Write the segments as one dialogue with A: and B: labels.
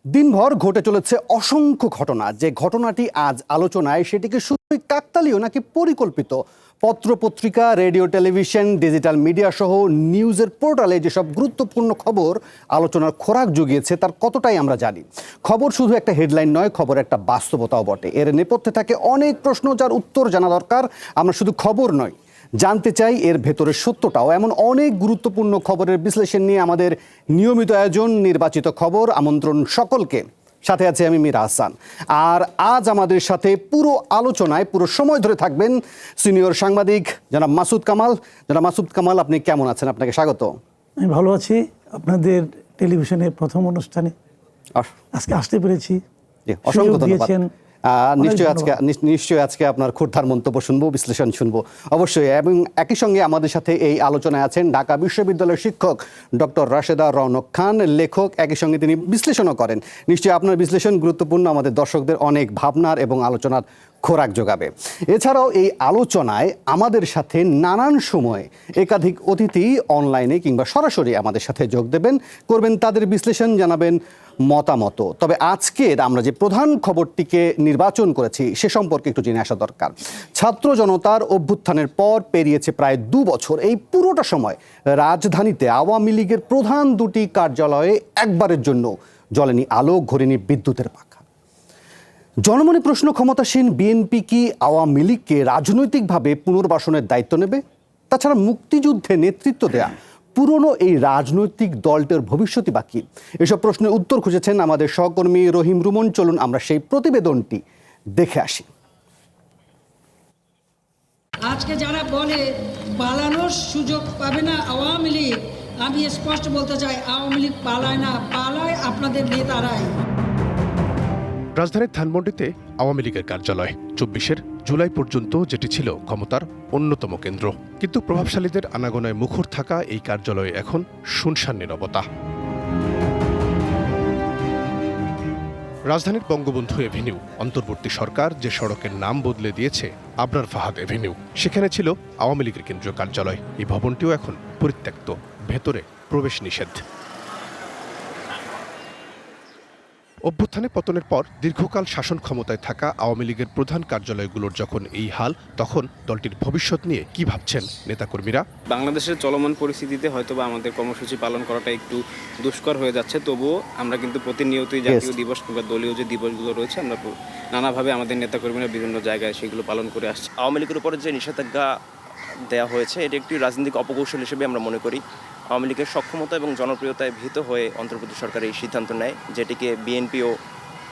A: দিনভর ঘটে চলেছে অসংখ্য ঘটনা। যে ঘটনাটি আজ আলোচনায় সেটিকে শুধুই কাকতালীয় নাকি পরিকল্পিত? পত্রপত্রিকা, রেডিও, টেলিভিশন, ডিজিটাল মিডিয়া সহ নিউজের পোর্টালে যেসব গুরুত্বপূর্ণ খবর আলোচনার খোরাক জুগিয়েছে তার কতটাই আমরা জানি? খবর শুধু একটা হেডলাইন নয়, খবর একটা বাস্তবতাও বটে। এর নেপথ্যে থাকে অনেক প্রশ্ন যার উত্তর জানা দরকার। আমরা শুধু খবর নয়, জানতে চাই এর ভেতরের সত্যটাও। এমন অনেক গুরুত্বপূর্ণ খবরের বিশ্লেষণ নিয়ে আমাদের নিয়মিত আয়োজন নির্বাচিত খবর। আমন্ত্রণ সকলকে। সাথে আছে আমি মীরা হাসান। আর আজ আমাদের সাথে পুরো আলোচনায় পুরো সময় ধরে থাকবেন সিনিয়র সাংবাদিক জনাব মাসুদ কামাল। জনাব মাসুদ কামাল, আপনি কেমন আছেন? আপনাকে স্বাগত।
B: আমি ভালো আছি। আপনাদের টেলিভিশনের প্রথম অনুষ্ঠানে আজকে আসতে পেরেছি।
A: অসংখ্য ধন্যবাদ। নিশ্চয়ই আজকে আপনার ক্ষুরধার মন্তব্য শুনবো, বিশ্লেষণ শুনবো অবশ্যই। এবং একই সঙ্গে আমাদের সাথে এই আলোচনায় আছেন ঢাকা বিশ্ববিদ্যালয়ের শিক্ষক ডক্টর রাশেদা রওনক খান, লেখক। একই সঙ্গে তিনি বিশ্লেষণও করেন। নিশ্চয়ই আপনার বিশ্লেষণ গুরুত্বপূর্ণ, আমাদের দর্শকদের অনেক ভাবনার এবং আলোচনার খোরাক যোগাবে। এছাড়াও এই আলোচনায় আমাদের সাথে নানান সময়ে একাধিক অতিথি অনলাইনে কিংবা সরাসরি আমাদের সাথে যোগ দেবেন, করবেন তাদের বিশ্লেষণ, জানাবেন মতামত। তবে আজকের আমরা যে প্রধান খবরটিকে নির্বাচন করেছি সে সম্পর্কে একটু জেনে আসা দরকার। ছাত্র জনতার অভ্যুত্থানের পর পেরিয়েছে প্রায় 2 বছর। এই পুরোটা সময় রাজধানীতে আওয়ামী লীগের প্রধান দুটি কার্যালয়ে একবারের জন্য জ্বলেনি আলো, ঘোরেনি বিদ্যুতের পাখা। জনমনে প্রশ্ন, ক্ষমতাসীন বিএনপি কি আওয়ামী লীগকে রাজনৈতিকভাবে পুনর্বাসনের দায়িত্ব নেবে? তাছাড়া মুক্তিযুদ্ধে নেতৃত্ব দেয়া পুরনো এই রাজনৈতিক দলটির ভবিষ্যৎই বাকি? এসব প্রশ্নের উত্তর খুঁজেছেন আমাদের সহকর্মী রহিম রুমন। চলুন আমরা সেই প্রতিবেদনটি দেখে আসি।
C: আজকে যারা বলে পালানোর সুযোগ পাবে না আওয়ামী লীগ, আমি স্পষ্ট বলতে চাই, আওয়ামী লীগ পালায় না, পালায় আপনাদের নেতারাই।
D: রাজধানীর ধানমন্ডিতে আওয়ামী লীগের কার্যালয় 24 জুলাই পর্যন্ত যেটি ছিল ক্ষমতার অন্যতম কেন্দ্র। কিন্তু প্রভাবশালীদের আনাগোনায় মুখর থাকা এই কার্যালয়ে এখন শুনশান নীরবতা। রাজধানীর বঙ্গবন্ধু এভিনিউ, অন্তর্বর্তী সরকার যে সড়কের নাম বদলে দিয়েছে আবরার ফাহাদ এভিনিউ, সেখানে ছিল আওয়ামী লীগের কেন্দ্রীয় কার্যালয়। এই ভবনটিও এখন পরিত্যক্ত, ভেতরে প্রবেশ নিষেধ। অভ্যুত্থানে পতনের পর দীর্ঘকাল শাসন ক্ষমতায় থাকা আওয়ামী লীগের প্রধান কার্যালয়গুলোর যখন এই হাল, তখন দলটির ভবিষ্যৎ নিয়ে কি ভাবছেন নেতাকর্মীরা?
E: বাংলাদেশের চলমান পরিস্থিতিতে হয়তোবা আমাদের কর্মসূচি পালন করাটা একটু দুষ্কর হয়ে যাচ্ছে, তবুও আমরা কিন্তু প্রতিনিয়তই জাতীয় দিবস কিংবা দলীয় যে দিবসগুলো রয়েছে আমরা নানাভাবে আমাদের নেতাকর্মীরা বিভিন্ন জায়গায় সেগুলো পালন করে আসছে।
F: আওয়ামী লীগের উপরে যে নিষেধাজ্ঞা দেওয়া হয়েছে এটি একটি রাজনৈতিক অপকৌশল হিসেবে আমরা মনে করি। আওয়ামী লীগের সক্ষমতা এবং জনপ্রিয়তায় ভীত হয়ে অন্তর্বর্তী সরকার এই সিদ্ধান্ত নেয়, যেটিকে বিএনপিও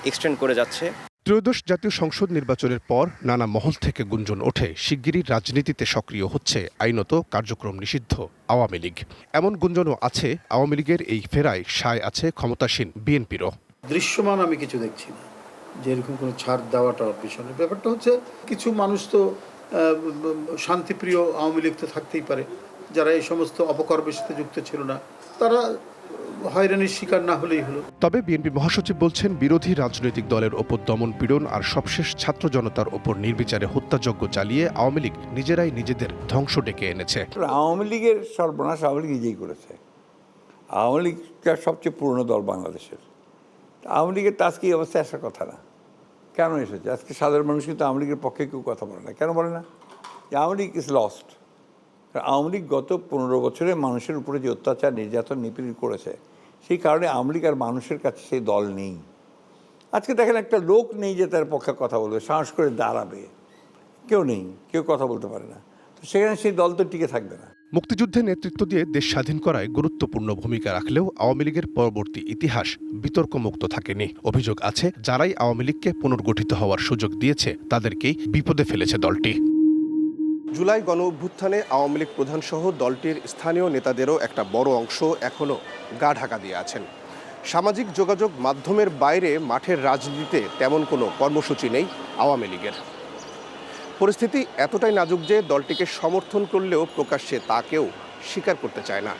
F: এক্সটেন্ড করে যাচ্ছে।
D: ত্রয়োদশ জাতীয় সংসদ নির্বাচনের পর নানা মহল থেকে গুঞ্জন ওঠে শিগগিরই রাজনীতিতে সক্রিয় হচ্ছে আইনত কার্যক্রম নিষিদ্ধ আওয়ামী লীগ। এমন গুঞ্জনও আছে আওয়ামী লীগের এই ফেরায় সায় আছে ক্ষমতাসীন বিএনপিরও।
G: দৃশ্যমান আমি কিছু দেখছি না যে এরকম কোনো ছাড় দেওয়াটা বিষয়। ব্যাপারটা হচ্ছে কিছু মানুষ তো শান্তিপ্রিয় আওয়ামী লীগ তো থাকতেই পারে, যারা এই সমস্ত অপকর্মের সাথে যুক্ত ছিল না, তারা হয়রানির শিকার না হলেই হলো।
D: তবে বিএনপি মহাসচিব বলছেন, বিরোধী রাজনৈতিক দলের ওপর দমন পীড়ন আর সবশেষ ছাত্র জনতার ওপর নির্বিচারে হত্যাযজ্ঞ চালিয়ে আওয়ামী লীগ নিজেরাই নিজেদের ধ্বংস ডেকে এনেছে।
H: আওয়ামী লীগের সর্বনাশ আওয়ামী লীগ নিজেই করেছে। আওয়ামী লীগটা সবচেয়ে পুরনো দল বাংলাদেশের। আওয়ামী লীগের তো আজকে এই অবস্থায় আসার কথা না। কেন এসেছে? আজকে সাধারণ মানুষ কিন্তু আওয়ামী লীগের পক্ষে কেউ কথা বলে না। কেন বলে না? যে আওয়ামী লীগ ইজ লস্ট। আওয়ামী লীগ গত 15 বছরে মানুষের উপরে যে অত্যাচার, নির্যাতন, নিপীড়ন করেছে, সেই কারণে আওয়ামী লীগ আর মানুষের কাছে সেই দল নেই। আজকে দেখেন একটা লোক নেই যে তার পক্ষে কথা বলবে, সাহস করে দাঁড়াবে, কেউ নেই, কেউ কথা বলতে পারে না। তো সেখানে সেই দল তো টিকে থাকবে না।
D: মুক্তিযুদ্ধে নেতৃত্ব দিয়ে দেশ স্বাধীন করায় গুরুত্বপূর্ণ ভূমিকা রাখলেও আওয়ামী লীগের পরবর্তী ইতিহাস বিতর্কমুক্ত থাকেনি। অভিযোগ আছে, যারাই আওয়ামী লীগকে পুনর্গঠিত হওয়ার সুযোগ দিয়েছে তাদেরকেই বিপদে ফেলেছে দলটি। জুলাই গণ অভ্যুত্থানে আওয়ামী লীগ প্রধানসহ দলটির স্থানীয় নেতাদেরও একটা বড় অংশ এখনও গা ঢাকা দিয়ে আছেন। সামাজিক যোগাযোগ মাধ্যমের বাইরে মাঠের রাজনীতিতে তেমন কোনো কর্মসূচি নেই আওয়ামী লীগের। পরিস্থিতি এতটাই নাজুক যে দলটিকে সমর্থন করলেও প্রকাশ্যে তা কেউ স্বীকার করতে চায় না।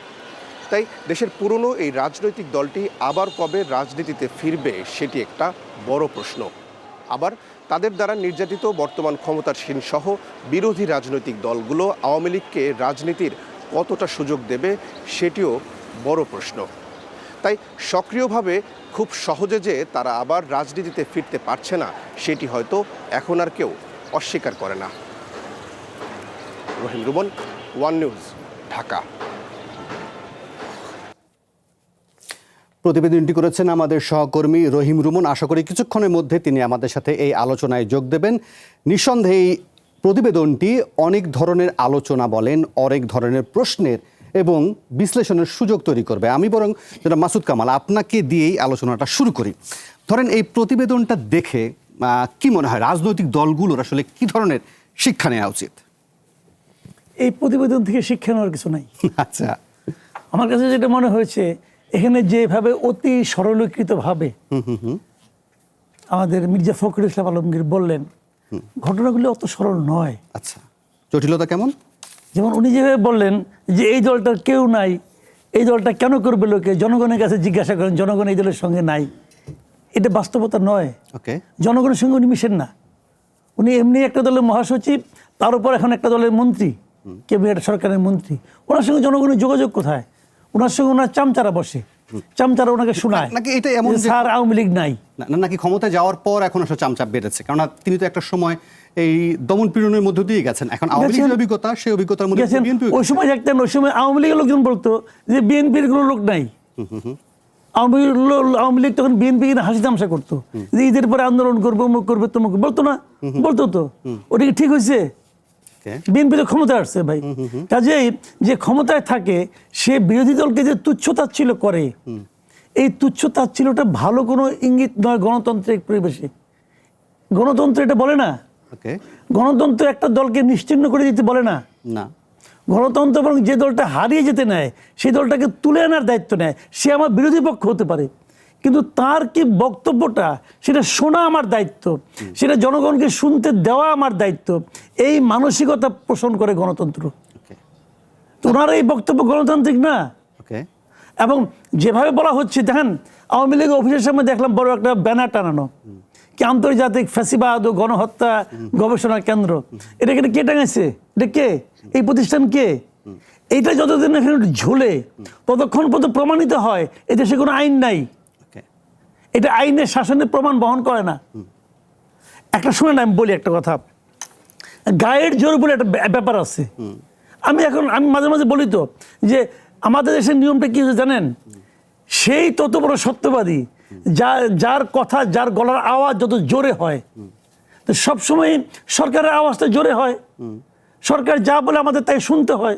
D: তাই দেশের পুরনো এই রাজনৈতিক দলটি আবার কবে রাজনীতিতে ফিরবে সেটি একটা বড় প্রশ্ন। আবার তাদের দ্বারা নির্যাতিত বর্তমান ক্ষমতাসীন সহ বিরোধী রাজনৈতিক দলগুলো আওয়ামী লীগকে রাজনীতির কতটা সুযোগ দেবে সেটিও বড় প্রশ্ন।
I: তাই সক্রিয়ভাবে খুব সহজে যে তারা আবার রাজনীতিতে ফিরতে পারছে না সেটি হয়তো এখন আর কেউ অস্বীকার করে না। রহিম রুমন, ওয়ান নিউজ, ঢাকা।
A: প্রতিবেদনটি করেছেন আমাদের সহকর্মী রহিম রুমন। আশা করি কিছুক্ষণের মধ্যে তিনি আমাদের সাথে এই আলোচনায় যোগ দেবেন। নিঃসন্দেহে এই প্রতিবেদনটি অনেক ধরনের আলোচনা বলেন, অনেক ধরনের প্রশ্নের এবং বিশ্লেষণের সুযোগ তৈরি করবে। আমি বরং যেটা মাসুদ কামাল আপনাকে দিয়েই আলোচনাটা শুরু করি। ধরেন এই প্রতিবেদনটা দেখে কি মনে হয় রাজনৈতিক দলগুলোর আসলে কি ধরনের শিক্ষা নেওয়া উচিত?
B: এই প্রতিবেদন থেকে শিক্ষা নেওয়ার কিছু নাই।
A: আচ্ছা,
B: আমার কাছে যেটা মনে হয়েছে, এখানে যেভাবে অতি সরলীকৃতভাবে আমাদের মির্জা ফখরুল ইসলাম আলমগীর বললেন, ঘটনাগুলো অত সরল নয়।
A: আচ্ছা, জটিলতা কেমন?
B: যেমন উনি যেভাবে বললেন যে এই দলটার কেউ নাই, এই দলটা কেন করবে লোকে, জনগণের কাছে জিজ্ঞাসা করেন, জনগণ এই দলের সঙ্গে নাই। এটা বাস্তবতা নয়।
A: ওকে,
B: জনগণের সঙ্গে উনি মিশেন না। উনি এমনি একটা দলের মহাসচিব, তার উপর এখন একটা দলের মন্ত্রী, ক্যাবিনেট সরকারের মন্ত্রী। ওনার সঙ্গে জনগণের যোগাযোগ কোথায়? ওনার সঙ্গে ওনার চামচারা বসে, চামচারা ওনাকে শোনায়
A: নাকি এটা এমন
B: যে স্যার আওয়ামী লীগ নাই,
A: নাকি ক্ষমতায় যাওয়ার পর এখন আসলে চামচাপ বেড়েছে? কেননা তিনি তো একটা সময় এই দমন পীড়নের মধ্য দিয়ে গেছেন, এখন আওয়ামী লীগের অভিজ্ঞতা, সেই অভিজ্ঞতার মধ্যে বিএনপি
B: ওই সময় দেখতেন, ওই সময় আওয়ামী লীগের লোকজন বলতো যে বিএনপির কোনো লোক নাই। আওয়ামী লীগ তখন বিএনপি কিনা হাসি তামসা করতো যে ঈদের পরে আন্দোলন করবো, অমুক করবে, তমুক, বলতো না? বলতো তো। ওটা কি ঠিক হয়েছে? বিএনপি তো ক্ষমতায় আসছে ভাই। কাজেই যে ক্ষমতায় থাকে সে বিরোধী দলকে যে তুচ্ছ-তাচ্ছিল্য করে, এই তুচ্ছ-তাচ্ছিল্যটা ভালো কোনো ইঙ্গিত নয় গণতান্ত্রিক পরিবেশে। গণতন্ত্র এটা বলে না। গণতন্ত্র একটা দলকে নিশ্চিহ্ন করে দিতে বলে না।
A: না,
B: গণতন্ত্র বরং যে দলটা হারিয়ে যেতে নেয় সেই দলটাকে তুলে আনার দায়িত্ব নেয়। সে আমার বিরোধী পক্ষ হতে পারে, কিন্তু তার কি বক্তব্যটা সেটা শোনা আমার দায়িত্ব, সেটা জনগণকে শুনতে দেওয়া আমার দায়িত্ব। এই মানসিকতা পোষণ করে গণতন্ত্র। তো ওনার এই বক্তব্য গণতান্ত্রিক না। এবং যেভাবে বলা হচ্ছে, দেখেন আওয়ামী লীগ অফিসের সামনে দেখলাম বড় একটা ব্যানার টানানো, কি আন্তর্জাতিক ফ্যাসিবাদ ও গণহত্যা গবেষণা কেন্দ্র। এটা কে টাঙাইছে? এটা কে? এই প্রতিষ্ঠান কে? এইটা যতদিন এখানে ঝোলে ততক্ষণ পর্যন্ত প্রমাণিত হয় এ দেশে কোনো আইন নাই। এটা আইনের শাসনের প্রমাণ বহন করে না। একটা শুনে না, আমি বলি একটা কথা, গায়ের জোর বলে একটা ব্যাপার আছে। আমি মাঝে মাঝে বলি তো যে আমাদের দেশের নিয়মটা কি হচ্ছে জানেন? সেই তত বড় সত্যবাদী যার কথা, যার গলার আওয়াজ যত জোরে হয়, তো সবসময় সরকারের আওয়াজটা জোরে হয়। সরকার যা বলে আমাদের তাই শুনতে হয়।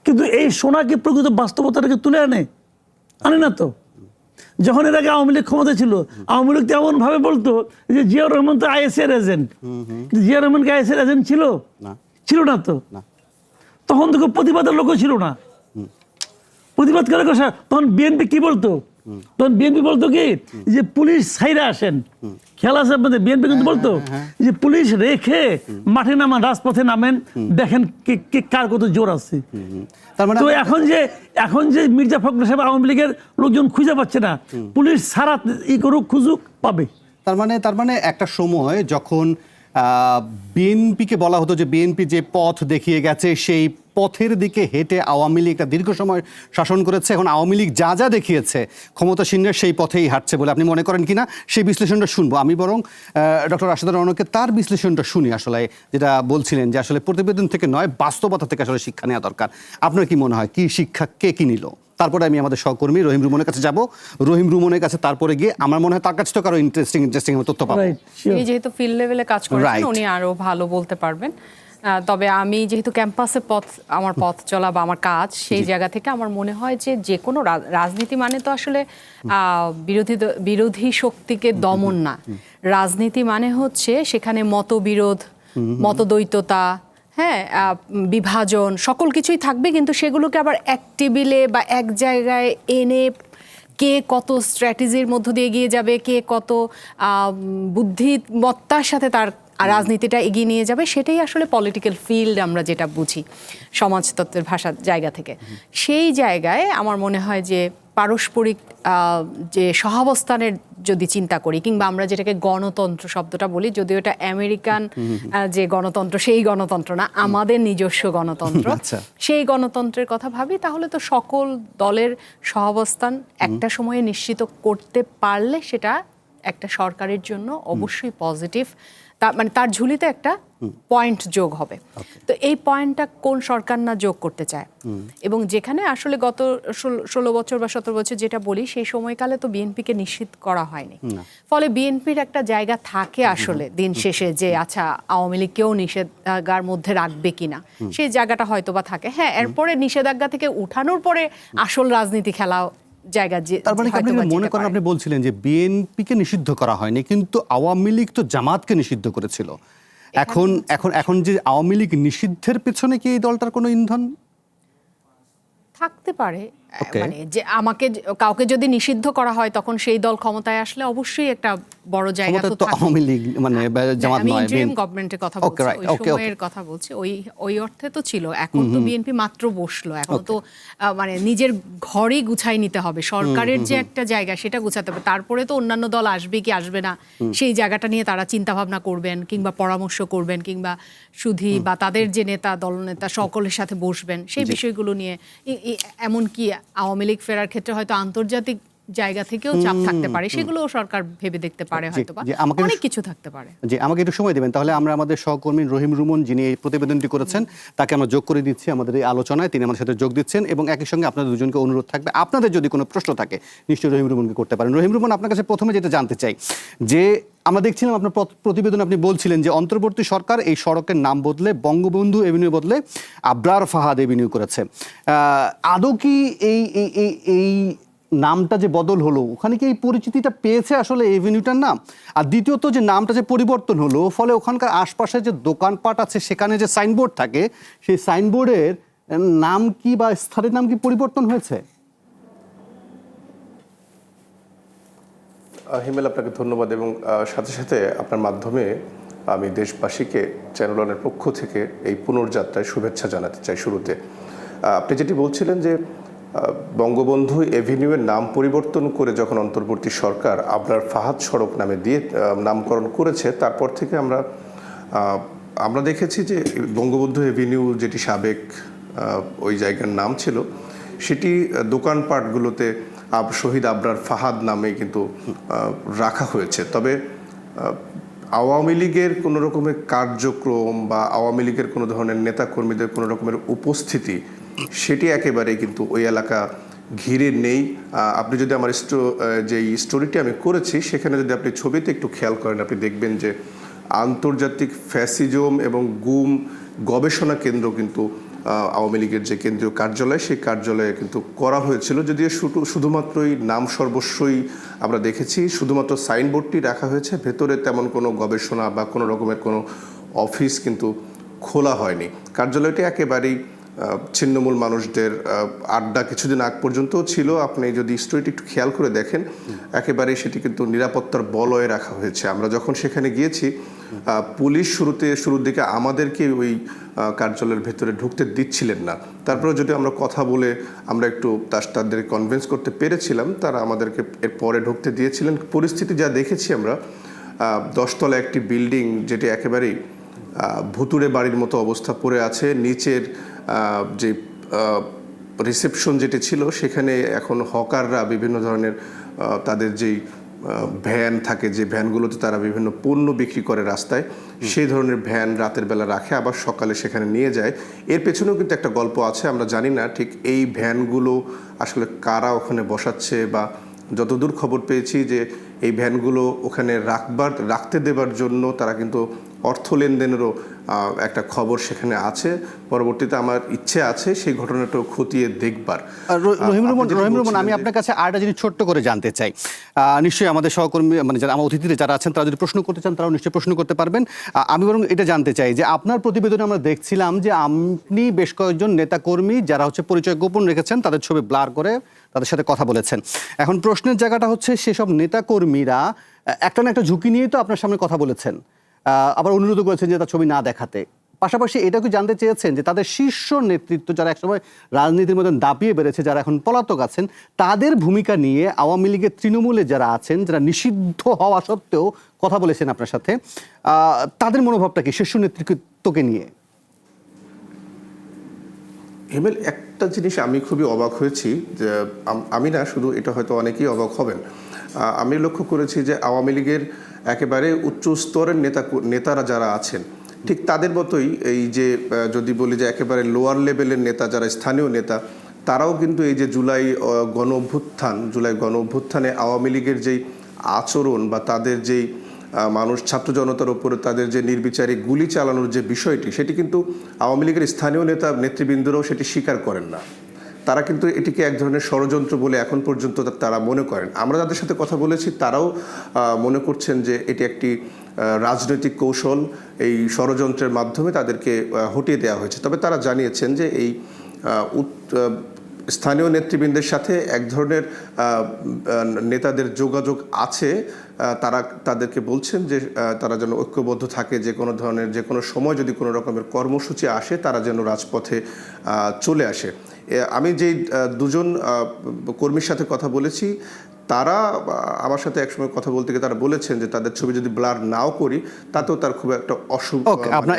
B: কিন্তু এই শোনা কি প্রকৃত বাস্তবতাটাকে তুলে আনে না তো। যখন এর আগে আওয়ামী লীগ ক্ষমতা ছিল, আওয়ামী লীগ তেমন ভাবে বলতো যে জিয়াউর রহমান তো আইএসএর এজেন্ট। জিয়াউর রহমান কি আইএসএর এজেন্ট ছিল? ছিল না তো। তখন তো প্রতিবাদের লোকও ছিল না। প্রতিবাদ করে তখন বিএনপি কি বলতো? তখন বিএনপি বলতো কি যে পুলিশ ছাইরা আসেন। খেয়াল আছে আপনাদের? বিএনপি কিন্তু বলতো যে পুলিশ রেখে মাঠে নামান, রাজপথে নামেন, দেখেন কার কত জোর আছে। তো এখন যে মির্জা ফখরুল সাহেব আওয়ামী লীগের লোকজন খুঁজে পাচ্ছে না, পুলিশ সারা করুক, খুঁজুক, পাবে।
A: তার মানে একটা সময় যখন বিএনপিকে বলা হতো যে বিএনপি যে পথ দেখিয়ে গেছে সেই পথের দিকে হেঁটে আওয়ামী লীগ একটা দীর্ঘ সময় শাসন করেছে, এখন আওয়ামী লীগ যা যা দেখিয়েছে ক্ষমতাসীনরা সেই পথেই হাঁটছে বলে আপনি মনে করেন কিনা সেই বিশ্লেষণটা শুনবো। আমি বরং ডক্টর রাশেদা রওনককে তার বিশ্লেষণটা শুনি, আসলে যেটা বলছিলেন যে আসলে প্রতিবেদন থেকে নয় বাস্তবতা থেকে আসলে শিক্ষা নেওয়া দরকার। আপনার কি মনে হয় কি শিক্ষা কে কি নিল? তারপরে আমি আমাদের সহকর্মী রহিম রুমনের কাছে যাব। রহিম রুমনের কাছে তারপরে গিয়ে আমার মনে হয় তার কাছে তো আরো ইন্টারেস্টিং তথ্য পাবো।
J: উনি যেহেতু ফিল্ড লেভেলে কাজ করেছেন উনি আরো ভালো বলতে পারবেন। তবে আমি যেহেতু ক্যাম্পাসে আমার পথ চলা বা আমার কাজ, সেই জায়গা থেকে আমার মনে হয় যে কোনো রাজনীতি মানে তো আসলে বিরোধী শক্তিকে দমন না। রাজনীতি মানে হচ্ছে সেখানে মতবিরোধ, মতদ্বৈততা, হ্যাঁ, বিভাজন, সকল কিছুই থাকবে, কিন্তু সেগুলোকে আবার এক টেবিলে বা এক জায়গায় এনে কে কত স্ট্র্যাটেজির মধ্য দিয়ে এগিয়ে যাবে, কে কত বুদ্ধিমত্তার সাথে তার রাজনীতিটা এগিয়ে নিয়ে যাবে, সেটাই আসলে পলিটিক্যাল ফিল্ড আমরা যেটা বুঝি সমাজতত্ত্বের ভাষার জায়গা থেকে। সেই জায়গায় আমার মনে হয় যে পারস্পরিক যে সহাবস্থানের যদি চিন্তা করি, কিংবা আমরা যেটাকে গণতন্ত্র শব্দটা বলি, যদিও এটা আমেরিকান যে গণতন্ত্র সেই গণতন্ত্র না, আমাদের নিজস্ব গণতন্ত্র, সেই গণতন্ত্রের কথা ভাবি, তাহলে তো সকল দলের সহাবস্থান একটা সময়ে নিশ্চিত করতে পারলে সেটা একটা সরকারের জন্য অবশ্যই পজিটিভ, মানে তার ঝুলিতে একটা পয়েন্ট যোগ হবে। তো এই পয়েন্টটা কোন সরকার না যোগ করতে চায়, এবং যেখানে আসলে গত 16 বছর বা 17 বছর যেটা বলি, সেই সময়কালে তো বিএনপিকে নিশ্চিত করা হয়নি, ফলে বিএনপির একটা জায়গা থাকে আসলে দিন শেষে যে আচ্ছা আওয়ামী লীগকেও নিষেধাজ্ঞার মধ্যে রাখবে কিনা, সেই জায়গাটা হয়তো বা থাকে। হ্যাঁ, এরপরে নিষেধাজ্ঞা থেকে উঠানোর পরে আসল রাজনীতি খেলা জায়গা, যে
A: তার মানে আপনি মনে করেন, আপনি বলছিলেন যে বিএনপিকে নিষিদ্ধ করা হয়নি, কিন্তু আওয়ামী লীগ তো জামাতকে নিষিদ্ধ করেছিল। এখন এখন এখন যে আওয়ামী লীগ নিষিদ্ধের পেছনে কি এই দলটার কোনো ইন্ধন
J: থাকতে পারে? মানে যে আমাকে কাউকে যদি নিষিদ্ধ করা হয়, তখন সেই দল ক্ষমতায় আসলে অবশ্যই একটা বড় জায়গা তো থাকে।
A: আওয়ামী লীগ মানে জামাত নয়,
J: ইন্টারিম গভর্নমেন্টের কথা বলছি, ওই সময়ের কথা বলছি, ওই অর্থে তো ছিল। এখন তো বিএনপি মাত্র বসলো, এখন তো মানে নিজের ঘরেই গুছাই নিতে হবে, সরকারের যে একটা জায়গা সেটা গুছাতে হবে, তারপরে তো অন্যান্য দল আসবে কি আসবে না সেই জায়গাটা নিয়ে তারা চিন্তা ভাবনা করবেন, কিংবা পরামর্শ করবেন, কিংবা শুধু বা তাদের যে নেতা দলনেতা সকলের সাথে বসবেন সেই বিষয়গুলো নিয়ে। এমনকি আওয়ামী লীগ ফেরার ক্ষেত্রে হয়তো আন্তর্জাতিক জায়গা থেকেও চাপ থাকতে পারে, সেগুলো সরকার ভেবে দেখতে পারে, হয়তো বা অনেক কিছু থাকতে পারে।
A: যে আমাকে একটু সময় দেবেন, তাহলে আমরা আমাদের সহকর্মী রহিম রুমন, যিনি এই প্রতিবেদনটি করেছেন, তাকে আমরা যোগ করে দিচ্ছি আমাদের এই আলোচনায়। তিনি আমাদের সাথে যোগ দিচ্ছেন, এবং একই সঙ্গে আপনাদের দুজনকে অনুরোধ থাকবে, আপনাদের যদি কোনো প্রশ্ন থাকে নিশ্চয়ই রহিম রুমনকে করতে পারেন। রহিম রুমন, আপনার কাছে প্রথমে যেটা জানতে চাই, যে আমরা দেখছিলাম আপনার প্রতিবেদনে আপনি বলছিলেন যে অন্তর্বর্তী সরকার এই সড়কের নাম বদলে বঙ্গবন্ধু এভিনিউ বদলে আবরার ফাহাদ এভিনিউ করেছে। আদৌ কি এই নামটা যে বদল হলো, ওখানে কি এই পরিচিতিটা পেয়েছে আসলে এভিনিউটার নাম? আর দ্বিতীয়ত, যে নামটা যে পরিবর্তন হলো, ফলে ওখানকার আশপাশে যে দোকানপাট আছে সেখানে যে সাইনবোর্ড থাকে, সেই সাইনবোর্ডের নাম কি বা স্থানের নাম কি পরিবর্তন হয়েছে?
I: হিমেল, আপনাকে ধন্যবাদ, এবং সাথে সাথে আপনার মাধ্যমে আমি দেশবাসীকে চ্যানেল ওয়ানের পক্ষ থেকে এই পুনর্যাত্রায় শুভেচ্ছা জানাতে চাই। শুরুতে আপনি যেটি বলছিলেন যে বঙ্গবন্ধু এভিনিউয়ের নাম পরিবর্তন করে যখন অন্তর্বর্তী সরকার আবরার ফাহাদ সড়ক নামে দিয়ে নামকরণ করেছে, তারপর থেকে আমরা দেখেছি যে বঙ্গবন্ধু এভিনিউ, যেটি সাবেক ওই জায়গার নাম ছিল, সেটি দোকানপাটগুলোতে শহীদ আবরার ফাহাদ নামে কিন্তু রাখা হয়েছে। তবে আওয়ামী লীগের কোনো রকমের কার্যক্রম বা আওয়ামী লীগের কোনো ধরনের নেতাকর্মীদের কোনো রকমের উপস্থিতি, সেটি একেবারেই কিন্তু ওই এলাকা ঘিরে নেই। আপনি যদি আমার যে স্টোরিটি আমি করেছি, সেখানে যদি আপনি ছবিতে একটু খেয়াল করেন, আপনি দেখবেন যে আন্তর্জাতিক ফ্যাসিজম এবং গুম গবেষণা কেন্দ্র কিন্তু আওয়ামী লীগের যে কেন্দ্রীয় কার্যালয়, সেই কার্যালয়ে কিন্তু করা হয়েছিল। যদিও শুধুমাত্রই নাম সর্বস্বই আমরা দেখেছি, শুধুমাত্র সাইনবোর্ডটি রাখা হয়েছে, ভেতরে তেমন কোনো গবেষণা বা কোনো রকমের কোনো অফিস কিন্তু খোলা হয়নি। কার্যালয়টি একেবারেই ছিন্নমূল মানুষদের আড্ডা কিছুদিন আগ পর্যন্তও ছিল। আপনি যদি স্টোরিটি একটু খেয়াল করে দেখেন, একেবারেই সেটি কিন্তু নিরাপত্তার বলয়ে রাখা হয়েছে। আমরা যখন সেখানে গিয়েছি, পুলিশ শুরুর দিকে আমাদেরকে ওই কার্যালয়ের ভেতরে ঢুকতে দিচ্ছিলেন না। তারপরে যদি আমরা কথা বলে আমরা একটু তাদের কনভিন্স করতে পেরেছিলাম, তারা আমাদেরকে এর পরে ঢুকতে দিয়েছিলেন। পরিস্থিতি যা দেখেছি আমরা, 10 তলা একটি বিল্ডিং, যেটি একেবারেই ভুতুড়ে বাড়ির মতো অবস্থা পড়ে আছে। নিচের যে রিসেপশন যেটি ছিল, সেখানে এখন হকাররা বিভিন্ন ধরনের তাদের যেই ভ্যান থাকে, যে ভ্যানগুলোতে তারা বিভিন্ন পণ্য বিক্রি করে রাস্তায়, সেই ধরনের ভ্যান রাতের বেলা রাখে, আবার সকালে সেখানে নিয়ে যায়। এর পেছনেও কিন্তু একটা গল্প আছে। আমরা জানি না ঠিক এই ভ্যানগুলো আসলে কারা ওখানে বসাচ্ছে, বা যতদূর খবর পেয়েছি যে এই ভ্যানগুলো ওখানে রাখতে দেবার জন্য তারা কিন্তু অর্থ লেনদেনেরও একটা খবর সেখানে আছে। পরবর্তীতে আমার ইচ্ছে আছে সেই ঘটনাটাও খতিয়ে দেখবার।
A: রহিম রুমন, আমি আপনার কাছে আরেকটা জিনিস ছোট্ট করে জানতে চাই। নিশ্চয়ই আমাদের সহকর্মী, মানে যারা আমার অতিথিরা যারা আছেন, তারা যদি প্রশ্ন করতে চান তারাও নিশ্চয়ই প্রশ্ন করতে পারবেন। আমি বরং এটা জানতে চাই যে আপনার প্রতিবেদনে আমরা দেখছিলাম যে আপনি বেশ কয়েকজন নেতাকর্মী যারা পরিচয় গোপন রেখেছেন, তাদের ছবি ব্লার করে তাদের সাথে কথা বলেছেন। এখন প্রশ্নের জায়গাটা হচ্ছে, সেসব নেতাকর্মীরা একটা না একটা ঝুঁকি নিয়েই তো আপনার সামনে কথা বলেছেন, আবার অনুরোধ করেছেন যে তার ছবি না দেখাতে। পাশাপাশি এটাও কি জানতে চেয়েছেন যে তাদের শীর্ষ নেতৃত্ব যারা একসময় রাজনীতির মধ্যে দাপিয়ে বেড়েছে, যারা এখন পলাতক আছেন, তাদের ভূমিকা নিয়ে আওয়ামী লীগের তৃণমূলে যারা আছেন, যারা নিষিদ্ধ হওয়া সত্ত্বেও কথা বলেছেন আপনার সাথে, তাদের মনোভাবটা কি শীর্ষ নেতৃত্বকে নিয়ে?
I: হেমেল, একটা জিনিস আমি খুবই অবাক হয়েছি, যে আমি না শুধু, এটা হয়তো অনেকেই অবাক হবেন, আমি লক্ষ্য করেছি যে আওয়ামী লীগের একেবারে উচ্চ স্তরের নেতারা যারা আছেন ঠিক তাদের মতোই, এই যে যদি বলি যে একেবারে লোয়ার লেভেলের নেতা যারা স্থানীয় নেতা, তারাও কিন্তু এই যে জুলাই গণ অভ্যুত্থানে আওয়ামী লীগের যেই আচরণ বা তাদের যেই মানুষ ছাত্র জনতার উপরে তাদের যে নির্বিচারে গুলি চালানোর যে বিষয়টি, সেটি কিন্তু আওয়ামী লীগের স্থানীয় নেতৃবৃন্দরাও সেটি স্বীকার করেন না। তারা কিন্তু এটিকে এক ধরনের ষড়যন্ত্র বলে এখন পর্যন্ত তারা মনে করেন। আমরা যাদের সাথে কথা বলেছি তারাও মনে করছেন যে এটি একটি রাজনৈতিক কৌশল, এই ষড়যন্ত্রের মাধ্যমে তাদেরকে হটিয়ে দেওয়া হয়েছে। তবে তারা জানিয়েছেন যে এই স্থানীয় নেতৃবৃন্দের সাথে এক ধরনের নেতাদের যোগাযোগ আছে। তারা তাদেরকে বলছেন যে তারা যেন ঐক্যবদ্ধ থাকে, যে কোনো ধরনের যে কোনো সময় যদি কোনো রকমের কর্মসূচি আসে তারা যেন রাজপথে চলে আসে। আমি যেই দুজন কর্মীর সাথে কথা বলেছি, তারা আমার সাথে একসময় কথা বলতে গিয়ে তারা বলেছেন যে তাদের ছবি যদি ব্লার নাও করি তাতেও তার খুব একটা অসুবিধা।
A: আপনার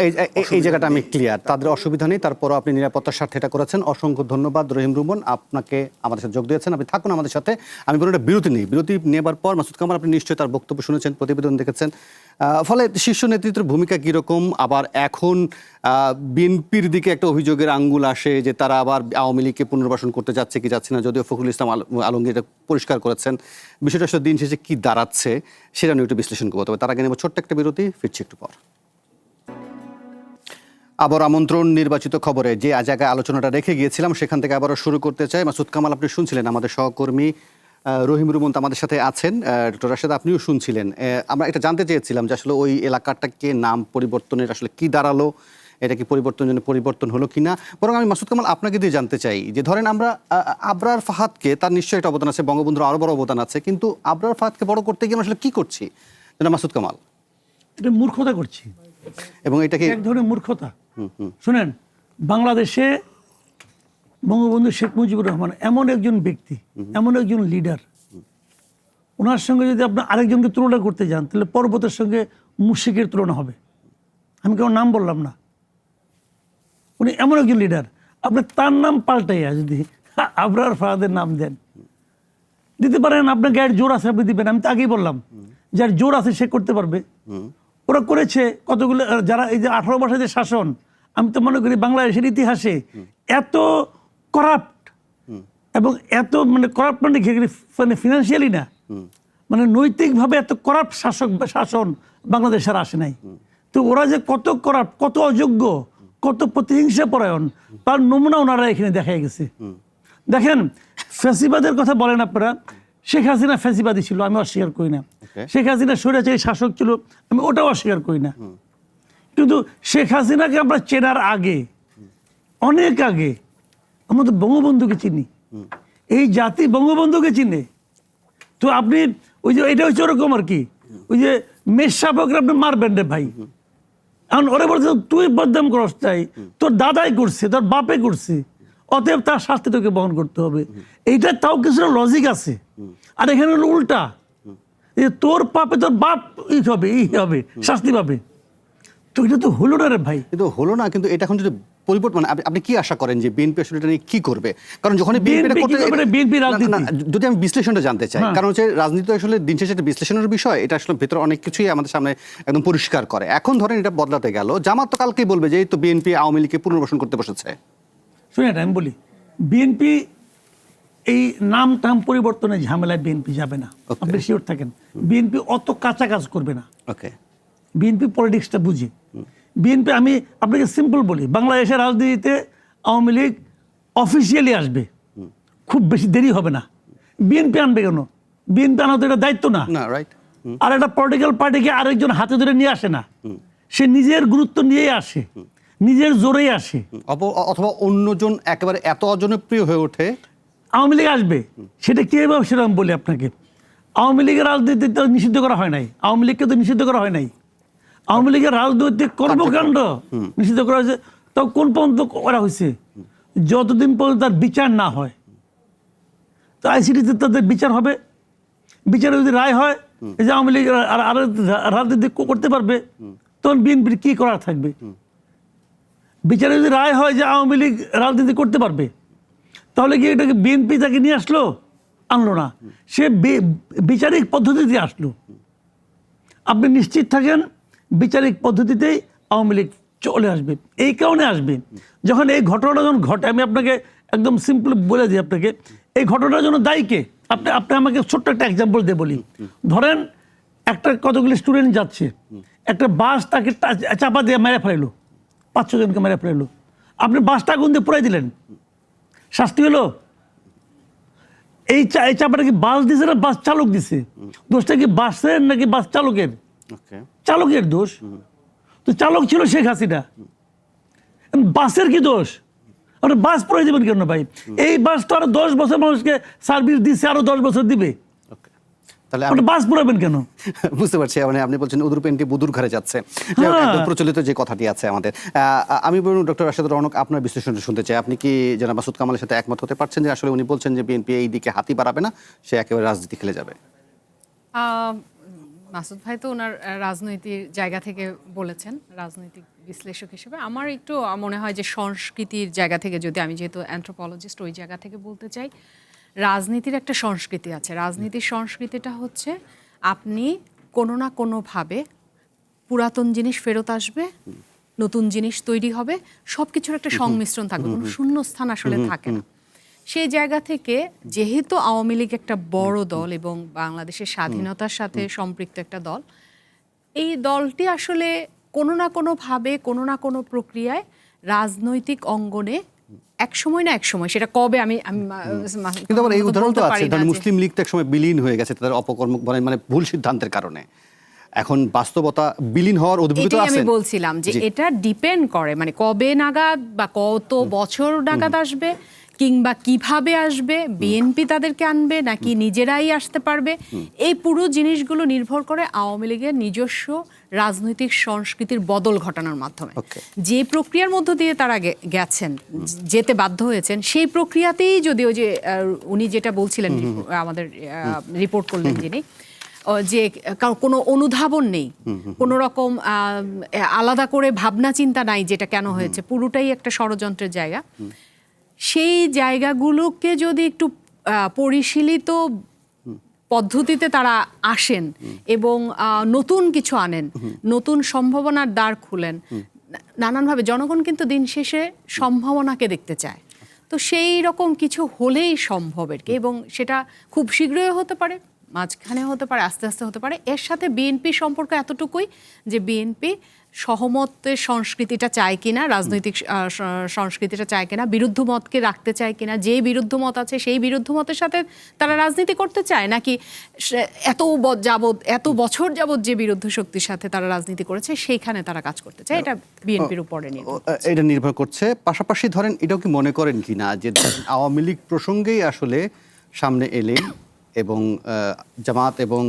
A: এই জায়গাটা আমি ক্লিয়ার, তাদের অসুবিধা নেই, তারপরও আপনি নিরাপত্তার স্বার্থে এটা করেছেন। অসংখ্য ধন্যবাদ রহিম রুমন, আপনাকে আমাদের সাথে যোগ দিয়েছেন। আপনি থাকুন আমাদের সাথে। আমি বলুন একটা বিরতি নেই। বিরতি নেবার পর মাসুদ কামাল, আপনি নিশ্চয়ই তার বক্তব্য শুনেছেন, প্রতিবেদন দেখেছেন। ফলে শীর্ষ নেতৃত্বের ভূমিকা কীরকম, আবার এখন বিএনপির দিকে একটা অভিযোগের আঙ্গুল আসে যে তারা আবার আওয়ামী লীগকে পুনর্বাসন করতে যাচ্ছে কি যাচ্ছে না, যদিও ফখরুল ইসলাম আলমগীর এটা পরিষ্কার করেছেন। বিষয়টা আসলে দিন শেষে কী দাঁড়াচ্ছে সেটা নিয়ে একটু বিশ্লেষণ করবো। তবে তার আগে নেব ছোট্ট একটা বিরতি, ফিরছি একটু পর। আবার আমন্ত্রণ নির্বাচিত খবরে যে জায়গায় আলোচনাটা রেখে গিয়েছিলাম সেখান থেকে আবারও শুরু করতে চাই। মাসুদ কামাল আপনি শুনছিলেন, আমাদের সহকর্মী রহিম রুমন্ত আমাদের সাথে আছেন, ডক্টর রাশেদ আপনিও শুনছিলেন। আমরা এটা জানতে চেয়েছিলাম যে আসলে ওই এলাকাটাকে নাম পরিবর্তনের আসলে কি দাঁড়ালো, এটা কি পরিবর্তন হলো কিনা। বরং আমি মাসুদ কামাল আপনাকে দিয়ে জানতে চাই যে ধরেন আমরা আবরার ফাহাদকে, তার নিশ্চয়ই একটা অবদান আছে, বঙ্গবন্ধুর আরও বড় অবদান আছে, কিন্তু আবরার ফাহাদকে বড় করতে গিয়ে আসলে কি করছি মাসুদ কামাল?
B: এটা মূর্খতা করছি,
A: এবং এটাকে
B: এক ধরনের মূর্খতা। শুনেন, বাংলাদেশে বঙ্গবন্ধু শেখ মুজিবুর রহমান এমন একজন ব্যক্তি, এমন একজন লিডার, ওনার সঙ্গে যদি আপনি আরেকজনকে তুলনা করতে যান তাহলে পর্বতের সঙ্গে মুশিকের তুলনা হবে। আমি কেউ নাম বললাম না, উনি এমন একজন লিডার। আপনি তার নাম পাল্টাইয়া যদি আবরার ফাহাদের নাম দেন, দিতে পারেন, আপনার গায়ের জোর আছে আপনি দিবেন। আমি তো আগেই বললাম, যার জোর আছে সে করতে পারবে। ওরা করেছে কতগুলো, যারা এই যে 18 বছরের যে শাসন, আমি তো মনে করি বাংলাদেশের ইতিহাসে এত করাপ্ট এবং এত করাপ্ট মানে ফিনান্সিয়ালি না, নৈতিকভাবে এত করাপ্ট শাসন বাংলাদেশের আসে নাই। তো ওরা যে কত করাপ্ট, কত অযোগ্য, কত প্রতিহিংসা পরায়ণ, তার নমুনা ওনারা এখানে দেখা গেছে। দেখেন, ফ্যাসিবাদের কথা বলেন আপনারা, শেখ হাসিনা ফ্যাসিবাদী ছিল, আমি অস্বীকার করি না। শেখ হাসিনা স্বৈরাচারী শাসক ছিল, আমি ওটাও অস্বীকার করি না। কিন্তু শেখ হাসিনাকে আমরা চেনার আগে, অনেক আগে, আমরা তো বঙ্গবন্ধুকে চিনি, এই জাতি বঙ্গবন্ধুকে চিনে। তো আপনি ওই যে এটা হচ্ছে ওরকম আর কি, ওই যে মেষশাবকরা আপনি মারবেন রে ভাই, এখন ওরা বলছে তুই বদনাম করস, চাই তোর দাদাই করছে, তোর বাপে করছে, অতএব তার শাস্তি তোকে বহন করতে হবে। এইটা তাও কিছুটা লজিক আছে। আর এখানে হলো উল্টা, তোর পাপে তোর বাপ ই হবে শাস্তি পাবে। তো এটা তো হলো না রে ভাই,
A: কিন্তু হলো না। কিন্তু এটা এখন যদি পরিবর্তন, আপনি কি আশা করেন যে বিএনপি আসলে এটা নিয়ে কি করবে? কারণ যখন যদি আমি বিশ্লেষণটা জানতে চাই, কারণ হচ্ছে রাজনীতি আসলে দিন শেষে একটা বিশ্লেষণের বিষয়, এটা আসলে ভেতরে অনেক কিছুই আমাদের সামনে একদম পরিষ্কার করে। এখন ধরেন এটা বদলাতে গেল, জামাত তো কালকেই বলবে যে এই তো বিএনপি আওয়ামী লীগকে পুনর্বাসন করতে বসেছে।
B: শুনে আমি বলি, বিএনপি এই নাম টাম পরিবর্তনের ঝামেলায় বিএনপি যাবে না, আপনি শিওর থাকেন। বিএনপি অত কাঁচা কাজ করবে না।
A: ওকে,
B: বিএনপি পলিটিক্সটা বুঝে। বিএনপি, আমি আপনাকে সিম্পল বলি, বাংলাদেশের রাজনীতিতে আওয়ামী লীগ অফিসিয়ালি আসবে, খুব বেশি দেরি হবে না। বিএনপি আনবে কেন? বিএনপি আনা তো এটা দায়িত্ব না। আর একটা পলিটিক্যাল পার্টিকে আরেকজন হাতে ধরে নিয়ে আসে না, সে নিজের গুরুত্ব নিয়েই আসে, নিজের জোরেই আসে,
A: অথবা অন্যজন একেবারে এত অজনপ্রিয় হয়ে ওঠে।
B: আওয়ামী লীগ আসবে, সেটা কীভাবে সেটা আমি বলি আপনাকে। আওয়ামী লীগের রাজনীতি তো নিষিদ্ধ করা হয় নাই, আওয়ামী লীগকে তো নিষিদ্ধ করা হয় নাই। আওয়ামী লীগের রাজনৈতিক কর্মকাণ্ড নিষিদ্ধ করা হয়েছে, তো কোন পর্যন্ত করা হয়েছে? যতদিন পর্যন্ত তার বিচার না হয়, তো আইসিটিতে তাদের বিচার হবে। বিচারে যদি রায় হয় যে আওয়ামী লীগ আর রাজনীতি করতে পারবে, তখন বিএনপির কি করার থাকবে? বিচারে যদি রায় হয় যে আওয়ামী লীগ রাজনীতি করতে পারবে, তাহলে কি এটাকে বিএনপি তাকে নিয়ে আসলো? আনলো না, সে বিচারিক পদ্ধতিতে আসলো। আপনি নিশ্চিত থাকেন বিচারিক পদ্ধতিতেই আওয়ামী লীগ চলে আসবে। এই কারণে আসবে, যখন এই ঘটনাটা যখন ঘটে, আমি আপনাকে একদম সিম্পল বলে দিই আপনাকে, এই ঘটনার জন্য দায়ী কে? আপনি আমাকে ছোট্ট একটা এক্সাম্পল দিয়ে বলি। ধরেন একটা কতগুলি স্টুডেন্ট যাচ্ছে, একটা বাস তাকে চাপা দিয়ে মেরে ফেলাইলো, 5-6 জনকে মেরে ফেলাইলো, আপনি বাসটা আগুন দিয়ে পুড়াই দিলেন, শাস্তি হলো? এই চাপাটা কি বাস দিছে না বাস চালক দিছে? দোষটা কি বাসের নাকি বাস চালকের? চালকের দোষ। তো চালক ছিল শেখ হাসিনা, বাসের কি দোষ? আপনি বাস পড়ে দেবেন কেন ভাই? এই বাস তো আরো 10 বছর মানুষকে সার্ভিস দিচ্ছে, আরো 10 বছর দিবে,
A: তাহলে
B: আপনি বাস পড়াবেন কেন?
A: বুঝতে পারছি, মানে আপনি বলছেন উদুর পেন্টি বুদুর ঘরে যাচ্ছে, একদম প্রচলিত যে কথাটি আছে আমাদের। আমি বলুন ডক্টর রাশেদুর রৌনক, আপনার বিশ্লেষণটা শুনতে চাই। আপনি কি জনাব মাসুদ কামালের সাথে একমত হতে পারছেন যে আসলে উনি বলছেন যে বিএনপি এই দিকে হাতই বাড়াবে না, সে একেবারে রাজনীতি খেলে যাবে?
J: মাসুদ ভাই তো ওনার রাজনৈতিক জায়গা থেকে বলেছেন, রাজনৈতিক বিশ্লেষক হিসেবে। আমার একটু মনে হয় যে সংস্কৃতির জায়গা থেকে, যদি আমি যেহেতু অ্যানথ্রোপোলজিস্ট, ওই জায়গা থেকে বলতে চাই, রাজনীতির একটা সংস্কৃতি আছে। রাজনীতির সংস্কৃতিটা হচ্ছে আপনি কোনো না কোনোভাবে পুরাতন জিনিস ফেরত আসবে, নতুন জিনিস তৈরি হবে, সব কিছুর একটা সংমিশ্রণ থাকবে, কোনো শূন্যস্থান আসলে থাকে না। সেই জায়গা থেকে যেহেতু আওয়ামী লীগ একটা বড় দল এবং বাংলাদেশের স্বাধীনতার সাথে সম্পৃক্ত একটা দল, এই দলটি আসলে কোনো না কোনোভাবে কোনো না কোনো প্রক্রিয়ায় রাজনৈতিক অঙ্গনে এক সময় না এক সময়, সেটা কবে আমি
A: কিন্তু আবার এই উদাহরণ তো
J: বলতে
A: আছে,
J: পারি না
A: ধরেন
J: যে-
A: মুসলিম লীগ তো এক সময় বিলীন হয়ে গেছে তাদের অপকর্ম মানে ভুল সিদ্ধান্তের কারণে। এখন বাস্তবতা বিলীন হওয়ার অদ্ভুত
J: এটাই
A: আছে।
J: আমি বলছিলাম যে এটা ডিপেন্ড করে, মানে কবে নাগাদ বা কত বছর নাগাদ আসবে, কিংবা কিভাবে আসবে, বিএনপি তাদেরকে আনবে নাকি নিজেরাই আসতে পারবে, এই পুরো জিনিসগুলো নির্ভর করে আওয়ামী লীগের নিজস্ব রাজনৈতিক সংস্কৃতির বদল ঘটানোর মাধ্যমে। যে প্রক্রিয়ার মধ্য দিয়ে তারা গেছেন, যেতে বাধ্য হয়েছেন, সেই প্রক্রিয়াতেই যদি ওই যে উনি যেটা বলছিলেন, আমাদের রিপোর্ট করলেন যিনি, যে কোনো অনুধাবন নেই, কোনো রকম আলাদা করে ভাবনা চিন্তা নাই যেটা কেন হয়েছে, পুরোটাই একটা ষড়যন্ত্রের জায়গা। সেই জায়গাগুলোকে যদি একটু পরিশীলিত পদ্ধতিতে তারা আসেন এবং নতুন কিছু আনেন, নতুন সম্ভাবনার দ্বার খুলেন, নানানভাবে জনগণ কিন্তু দিন শেষে সম্ভাবনাকে দেখতে চায়। তো সেই রকম কিছু হলেই সম্ভব আর কি, এবং সেটা খুব শীঘ্রই হতে পারে, মাঝখানে হতে পারে, আস্তে আস্তে হতে পারে। এর সাথে বিএনপি সম্পর্ক এতটুকুই যে বিএনপি সহমতের সংস্কৃতিটা চায় কিনা, রাজনৈতিক সংস্কৃতিটা চায় কিনা, বিরুদ্ধ মতকে রাখতে চায় কিনা, যে বিরুদ্ধ মত আছে সেই বিরুদ্ধ মতের সাথে তারা রাজনীতি করতে চায়, নাকি এত বছর যাবৎ যে বিরুদ্ধ শক্তির সাথে তারা রাজনীতি করেছে সেইখানে তারা কাজ করতে চায়, এটা বিএনপির উপরে
A: এটা নির্ভর করছে। পাশাপাশি ধরেন এটাও কি মনে করেন কিনা যে আওয়ামী লীগ প্রসঙ্গেই আসলে সামনে এলেন এবং জামাত এবং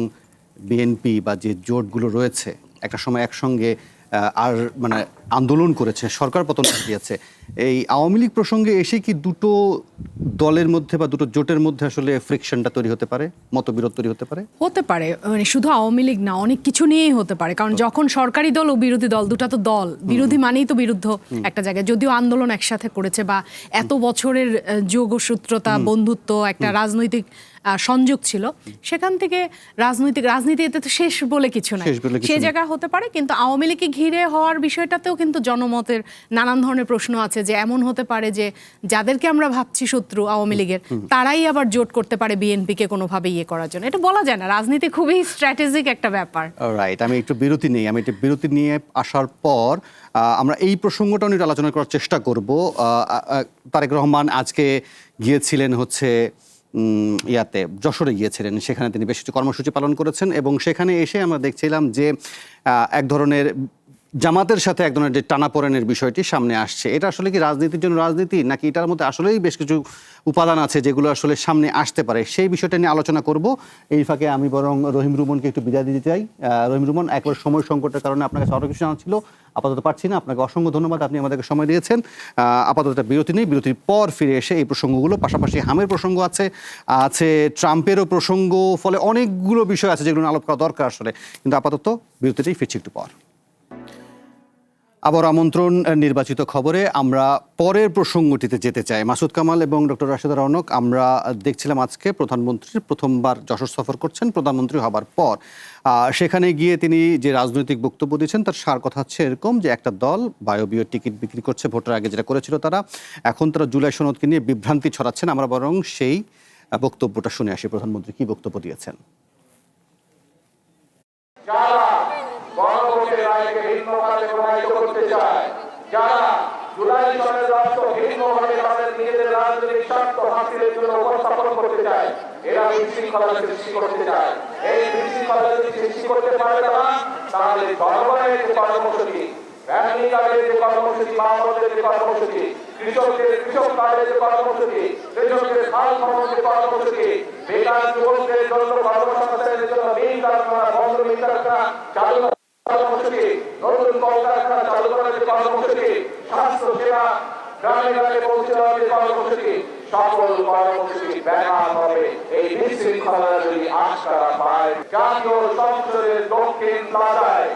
A: বিএনপি বা যে জোটগুলো রয়েছে একটা সময় একসঙ্গে আর মানে আন্দোলন করেছে, সরকার পতন দিয়েছে, এই আওয়ামী লীগ প্রসঙ্গে এসে কি দুটো দলের মধ্যে বা দুটো জোটের মধ্যে আসলে ফ্রিকশনটা তৈরি হতে পারে, মতবিরোধ তৈরি হতে পারে?
J: হতে পারে, মানে শুধু আওয়ামী লীগ না, অনেক কিছু নিয়েই হতে পারে। কারণ যখন সরকারি দল ও বিরোধী দল, দুটা তো দল, বিরোধী মানেই তো বিরুদ্ধ একটা জায়গায়, যদিও আন্দোলন একসাথে করেছে বা এত বছরের যোগসূত্রতা, বন্ধুত্ব, একটা রাজনৈতিক সংযোগ ছিল, সেখান থেকে রাজনীতিতে তো শেষ বলে কিছু নাই, সে জায়গা হতে পারে। কিন্তু আওয়ামী লীগকে ঘিরে হওয়ার বিষয়টাতেও কিন্তু জনমতের নানান ধরনের প্রশ্ন আছে, যে এমন হতে পারে যে যাদেরকে আমরা ভাবছি শত্রু আওয়ামী লীগের, তারাই আবার জোট করতে পারে বিএনপিকে কোনোভাবে ইয়ে করার জন্য। এটা বলা যায় না, রাজনীতি খুবই স্ট্র্যাটেজিক একটা ব্যাপার।
A: রাইট, আমি একটু বিরতি নেই, আমি একটু বিরতি নিয়ে আসার পর আমরা এই প্রসঙ্গটা নিয়ে আলোচনা করার চেষ্টা করব। তারেক রহমান আজকে গিয়েছিলেন হচ্ছে যশোরে গিয়েছিলেন, সেখানে তিনি বেশ কিছু কর্মসূচি পালন করেছেন এবং সেখানে এসে আমরা দেখছিলাম যে এক ধরনের জামাতের সাথে এক ধরনের যে টানাপোড়েনের বিষয়টি সামনে আসছে, এটা আসলে কি রাজনীতির জন্য রাজনীতি, নাকি এটার মধ্যে আসলেই বেশ কিছু উপাদান আছে যেগুলো আসলে সামনে আসতে পারে, সেই বিষয়টা নিয়ে আলোচনা করব। এই ফাঁকে আমি বরং রহিম রুমনকে একটু বিদায় দিতে চাই। রহিম রুমন, একবার সময় সংকটের কারণে আপনার কাছে আরও কিছু জানা ছিল, আপাতত পারছি না। আপনাকে অসংখ্য ধন্যবাদ, আপনি আমাদেরকে সময় দিয়েছেন। আপাতত একটা বিরতি নেই, বিরতির পর ফিরে এসে এই প্রসঙ্গগুলো, পাশাপাশি হামের প্রসঙ্গ আছে ট্রাম্পেরও প্রসঙ্গ, ফলে অনেকগুলো বিষয় আছে যেগুলো আলোপ করা দরকার আসলে। কিন্তু আপাতত বিরতিতেই ফিরছি একটু পর। আবার আমন্ত্রণ নির্বাচিত খবরে। আমরা পরের প্রসঙ্গটিতে যেতে চাই। মাসুদ কামাল এবং ডক্টর রাশেদা রৌনক, আমরা দেখছিলাম আজকে প্রধানমন্ত্রী প্রথমবার যশোর সফর করছেন প্রধানমন্ত্রী হবার পর। সেখানে গিয়ে তিনি যে রাজনৈতিক বক্তব্য দিয়েছেন তার সার কথা হচ্ছে এরকম যে একটা দল বায়বীয় টিকিট বিক্রি করছে, ভোটের আগে যেটা করেছিল তারা, এখন তারা জুলাই সনদকে নিয়ে বিভ্রান্তি ছড়াচ্ছেন। আমরা বরং সেই বক্তব্যটা শুনে আসি, প্রধানমন্ত্রী কি বক্তব্য দিয়েছেন।
K: গণভোটের রায়কে ভিন্নভাবে প্রমাণিত করতে চায়, যারা জুলাই সনের রাষ্ট্র ভিন্নভাবে তাদের নিজেদের রাজনৈতিক স্বার্থ হাসিলের জন্য উপস্থাপন করতে চায়, এরা বিশৃঙ্খলা সৃষ্টি করতে চায়। এই বিশৃঙ্খলা যদি সৃষ্টি করতে পারে তারা, তাহলে জনগণের যে কর্মসূচি, ফ্যামিলি কার্ডের যে কর্মসূচি, মাহমুদের যে কর্মসূচি, কৃষক কার্ডের যে কর্মসূচি, কৃষকদের খাল খননের যে কর্মসূচি, বেকার যুবকদের জন্য কর্মসংস্থানের জন্য মিল কারখানা, বন্ধ মিল কারখানা চালু কর্মসূচি, নতুন কলকারখানা চালু করার যে কর্মসূচি, স্বাস্থ্য সেবা গ্রামে গ্রামে পৌঁছে দেওয়ার যে কর্মসূচি, সকল কর্মসূচি ব্যাঘাত হবে। এই বিশৃঙ্খলা যদি আশকারা পায়, জাতীয় সংসদের দক্ষিণ প্লাজায়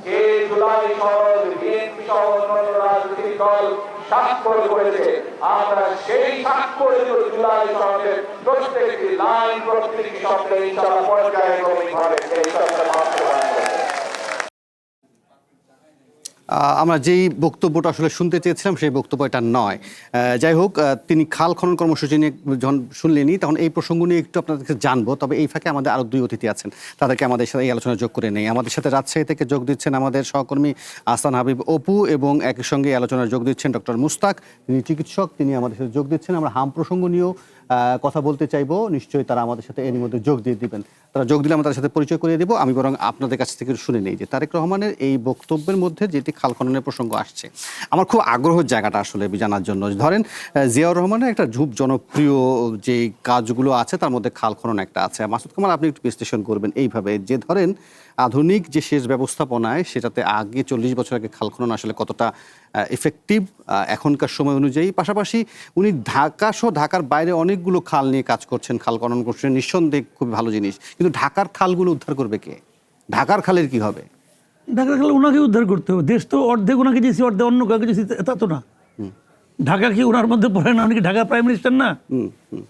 K: যে জুলাই সনদ বিএনপি সহ অন্যান্য রাজনৈতিক দল স্বাক্ষর করেছে, আমরা সেই স্বাক্ষরিত জুলাই সনদের প্রত্যেকটি লাইন, প্রত্যেকটি শব্দে ইনশাআল্লাহ পর্যায়ক্রমিকভাবে এই শব্দটা বাস্তবায়ন করব।
A: আমরা যেই বক্তব্যটা আসলে শুনতে চেয়েছিলাম সেই বক্তব্য এটা নয়। যাই হোক, তিনি খাল খনন কর্মসূচি নিয়ে যখন শুনলেনি তখন এই প্রসঙ্গ নিয়ে একটু আপনাদের কাছে জানবো। তবে এই ফাঁকে আমাদের আরও দুই অতিথি আছেন, তাদেরকে আমাদের সাথে এই আলোচনা যোগ করে নেই। আমাদের সাথে রাজশাহী থেকে যোগ দিচ্ছেন আমাদের সহকর্মী আহসান হাবিব অপু, এবং একই সঙ্গে এই আলোচনায় যোগ দিচ্ছেন ডক্টর মুস্তাক, তিনি চিকিৎসক, তিনি আমাদের সাথে যোগ দিচ্ছেন। আমরা হাম প্রসঙ্গ নিয়েও কথা বলতে চাইবো, নিশ্চয়ই তারা আমাদের সাথে এর মধ্যে যোগ দিয়ে দিবেন। তারা যোগ দিলে আমরা তাদের সাথে পরিচয় করিয়ে দেবো। আমি বরং আপনাদের কাছ থেকে শুনে নেই যে তারেক রহমানের এই বক্তব্যের মধ্যে যেটি খাল খননের প্রসঙ্গ আসছে, আমার খুব আগ্রহের জায়গাটা আসলে জানার জন্য। ধরেন জিয়াউর রহমানের একটা খুব জনপ্রিয় যে কাজগুলো আছে তার মধ্যে খাল খনন একটা আছে। মাসুদ কামাল, আপনি একটু বিশ্লেষণ করবেন এইভাবে যে ধরেন আধুনিক যে সেচ ব্যবস্থাপনায় সেটাতে আগে 40 বছর আগে খাল খনন আসলে কতটা এফেক্টিভ এখনকার সময় অনুযায়ী, পাশাপাশি উনি ঢাকা সহ ঢাকার বাইরে অনেকগুলো খাল নিয়ে কাজ করছেন, খাল খনন করছেন, নিঃসন্দেহে খুব ভালো জিনিস। কিন্তু ঢাকার খালগুলো উদ্ধার করবে কে? ঢাকার খালের কি হবে?
B: ঢাকার খাল ওনাকে উদ্ধার করতে হবে। দেশ তো অর্ধেক ওনাকে দিয়েছি, অর্ধেক অন্য কাউকে দিয়েছি, তা তো না। ঢাকা কি ওনার মধ্যে পড়ে না? উনি কি ঢাকার প্রাইম মিনিস্টার না?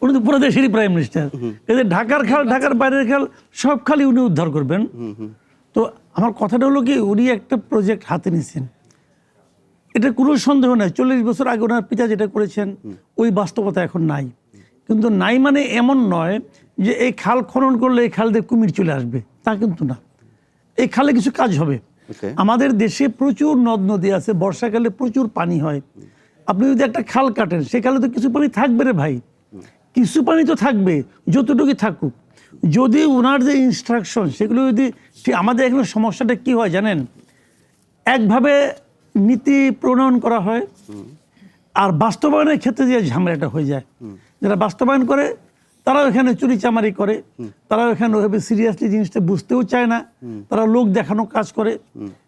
B: উনি তো পুরো দেশেরই প্রাইম মিনিস্টার। ঢাকার খাল, ঢাকার বাইরের খাল, সব খালি উনি উদ্ধার করবেন। তো আমার কথাটা হলো কি, উনি একটা প্রজেক্ট হাতে নিয়েছেন, এটা কোনো সন্দেহ নাই। 40 বছর আগে ওনার পিতা যেটা করেছেন ওই বাস্তবতা এখন নাই। কিন্তু নাই মানে এমন নয় যে এই খাল খনন করলে এই খাল দিয়ে কুমির চলে আসবে, তা কিন্তু না। এই খালে কিছু কাজ হবে। আমাদের দেশে প্রচুর নদ নদী আছে, বর্ষাকালে প্রচুর পানি হয়। আপনি যদি একটা খাল কাটেন, সেখানে তো কিছু পানি থাকবে রে ভাই, কিছু পানি তো থাকবে, যতটুকু থাকুক। যদি ওনার যে ইনস্ট্রাকশন সেগুলো যদি, আমাদের এখানে সমস্যাটা কি হয় জানেন, একভাবে নীতি প্রণয়ন করা হয় আর বাস্তবায়নের ক্ষেত্রে যে ঝামেলাটা হয়ে যায়। যারা বাস্তবায়ন করে তারাও এখানে চুরি চামারি করে, তারাও এখানে ওইভাবে সিরিয়াসলি জিনিসটা বুঝতেও চায় না, তারা লোক দেখানো কাজ করে।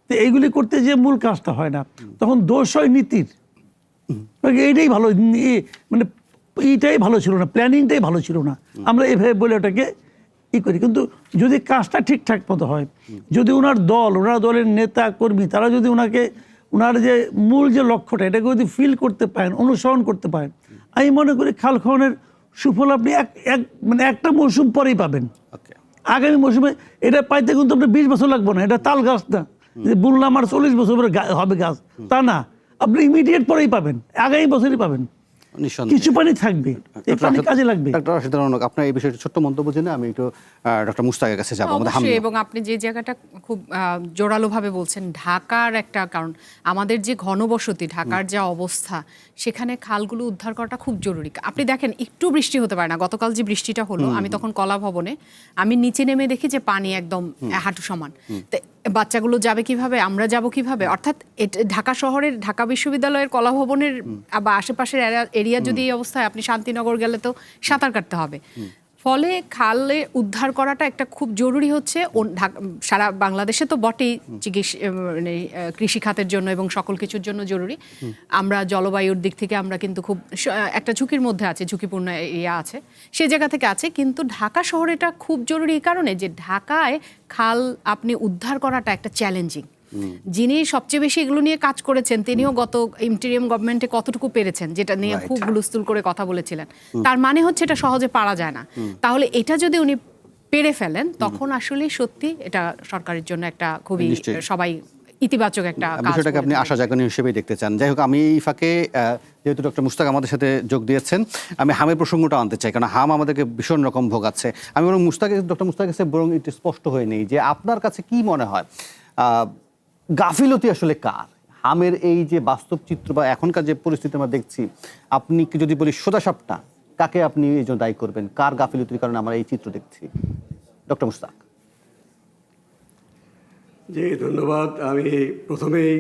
B: তো এইগুলি করতে যে মূল কাজটা হয় না, তখন দোষ হয় নীতির। এইটাই ভালো, মানে এইটাই ভালো ছিল না, প্ল্যানিংটাই ভালো ছিল না, আমরা এইভাবে বলে ওটাকে ই করি। কিন্তু যদি কাজটা ঠিকঠাক মতো হয়, যদি ওনার দল, ওনার দলের নেতা কর্মী তারা যদি ওনাকে, ওনার যে মূল যে লক্ষ্যটা এটাকে যদি ফিল করতে পারেন, অনুসরণ করতে পারেন, আমি মনে করি খাল খননের সুফল আপনি মানে একটা মৌসুম পরেই পাবেন। আগামী মৌসুমে এটা পাইতে কিন্তু আপনার 20 বছর লাগবে না। এটা তাল গাছ না যে বুনলাম আর 40 বছর পরে হবে গাছ, তা না। আপনি ইমিডিয়েট পরেই পাবেন, আগামী বছরই পাবেন। কিছু পানি থাকবে, এই পানি কাজে লাগবে।
A: ডক্টর রাশেদা রৌনক, আপনার এই বিষয়টা ছোট্ট মন্তব্য জেনে আমি একটু ডক্টর মুস্তাকের কাছে যাব।
J: এবং আপনি যে জায়গাটা খুব জোরালোভাবে বলছেন, ঢাকার একটা কারণ, আমাদের যে ঘনবসতি, ঢাকার যা অবস্থা, সেখানে খালগুলো উদ্ধার করাটা খুব জরুরি। আপনি দেখেন একটু বৃষ্টি হতে পারে না। গতকাল যে বৃষ্টিটা হলো, আমি তখন কলা ভবনে, আমি নিচে নেমে দেখি যে পানি একদম হাঁটু সমান। বাচ্চাগুলো যাবে কিভাবে, আমরা যাব কিভাবে? অর্থাৎ ঢাকা শহরের, ঢাকা বিশ্ববিদ্যালয়ের কলাভবনের বা আশেপাশের এরিয়া যদি এই অবস্থায়, আপনি শান্তিনগর গেলে তো সাঁতার কাটতে হবে। ফলে খালে উদ্ধার করাটা একটা খুব জরুরি হচ্ছে সারা বাংলাদেশে তো বটেই, চিকিৎসা মানে কৃষি খাতের জন্য এবং সকল কিছুর জন্য জরুরি। আমরা জলবায়ুর দিক থেকে আমরা কিন্তু খুব একটা ঝুঁকির মধ্যে আছে, ঝুঁকিপূর্ণ এরিয়া আছে, সেই জায়গা থেকে আছে। কিন্তু ঢাকা শহরে এটা খুব জরুরি এই কারণে যে ঢাকায় খাল আপনি উদ্ধার করাটা একটা চ্যালেঞ্জিং। যিনি সবচেয়ে বেশি এগুলো নিয়ে কাজ করেছেন তিনিও গত ইন্টেরিয়াম গভর্নমেন্টে কতটুকু পেরেছেন, যেটা নিয়ে খুব হুলস্থুল করে কথা বলেছিলেন। তার মানে হচ্ছে এটা সহজে পারা যায় না। তাহলে এটা যদি উনি পেরে ফেলেন তখন আসলে সত্যি এটা সরকারের জন্য একটা খুবই সবাই ইতিবাচক একটা কাজ।
A: বিষয়টাকে আপনি আশা জাগানি হিসেবেই দেখতে চান। যাই হোক, আমি এই ফাঁকে যেহেতু ডক্টর মুস্তাক আমাদের সাথে যোগ দিয়েছেন, আমি হামের প্রসঙ্গটা আনতে চাই, কারণ হাম আমাদেরকে ভীষণ রকম ভোগাচ্ছে। আমি বরং ডক্টর মুস্তাকের কাছে বরং একটু স্পষ্ট হয়ে নেই যে আপনার কাছে কি মনে হয় গাফিলতি আসলে কার? হামের এই যে বাস্তব চিত্র বা এখনকার যে পরিস্থিতি আমরা দেখছি, আপনি কি যদি বলি সোজাসাপটা কাকে আপনি এই জন্য দায়ী করবেন? কার গাফিলতির কারণে আমরা এই চিত্র দেখছি? ডক্টর মুস্তাক।
L: জি, ধন্যবাদ। আমি প্রথমেই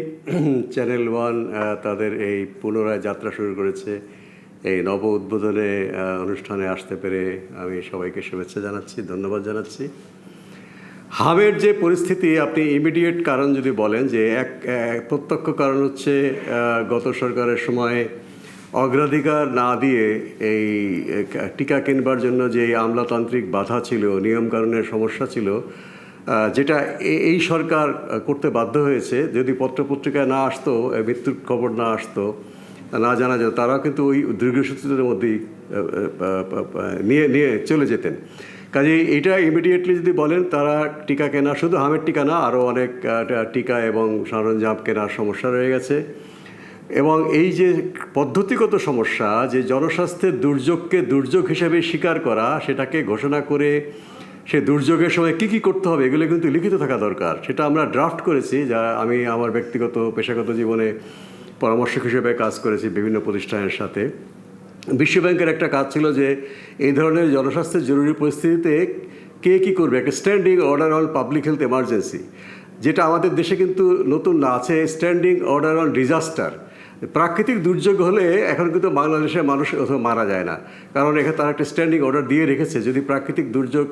L: চ্যানেল ওয়ান তাদের এই পুনরায় যাত্রা শুরু করেছে, এই নব উদ্বোধনে অনুষ্ঠানে আসতে পেরে আমি সবাইকে শুভেচ্ছা জানাচ্ছি, ধন্যবাদ জানাচ্ছি। হামের যে পরিস্থিতি, আপনি ইমিডিয়েট কারণ যদি বলেন, যে এক প্রত্যক্ষ কারণ হচ্ছে গত সরকারের সময় অগ্রাধিকার না দিয়ে এই টিকা কিনবার জন্য যে আমলাতান্ত্রিক বাধা ছিল, নিয়মকানুনের সমস্যা ছিল, যেটা এই সরকার করতে বাধ্য হয়েছে। যদি পত্রপত্রিকায় না আসতো, মৃত্যুর খবর না আসতো, না জানা যেত, তারাও কিন্তু ওই দীর্ঘসূত্রের মধ্যেই নিয়ে চলে যেতেন। কাজেই এটা ইমিডিয়েটলি যদি বলেন, তারা টিকা কেনা, শুধু হামের টিকা না, আরও অনেক টিকা এবং সরঞ্জাম কেনার সমস্যা রয়ে গেছে। এবং এই যে পদ্ধতিগত সমস্যা, যে জনস্বাস্থ্যের দুর্যোগকে দুর্যোগ হিসেবে স্বীকার করা, সেটাকে ঘোষণা করে সে দুর্যোগের সময় কী কী করতে হবে এগুলো কিন্তু লিখিত থাকা দরকার। সেটা আমরা ড্রাফট করেছি, যা আমি আমার ব্যক্তিগত পেশাগত জীবনে পরামর্শক হিসেবে কাজ করেছি বিভিন্ন প্রতিষ্ঠানের সাথে। বিশ্বব্যাংকের একটা কাজ ছিল যে এই ধরনের জনস্বাস্থ্যের জরুরি পরিস্থিতিতে কে কী করবে, একটা standing order on public health emergency, যেটা আমাদের দেশে কিন্তু নতুন না, আছে স্ট্যান্ডিং অর্ডার অন ডিজাস্টার। প্রাকৃতিক দুর্যোগ হলে এখন কিন্তু বাংলাদেশের মানুষ মারা যায় না, কারণ এখানে তারা একটা স্ট্যান্ডিং অর্ডার দিয়ে রেখেছে। যদি প্রাকৃতিক দুর্যোগ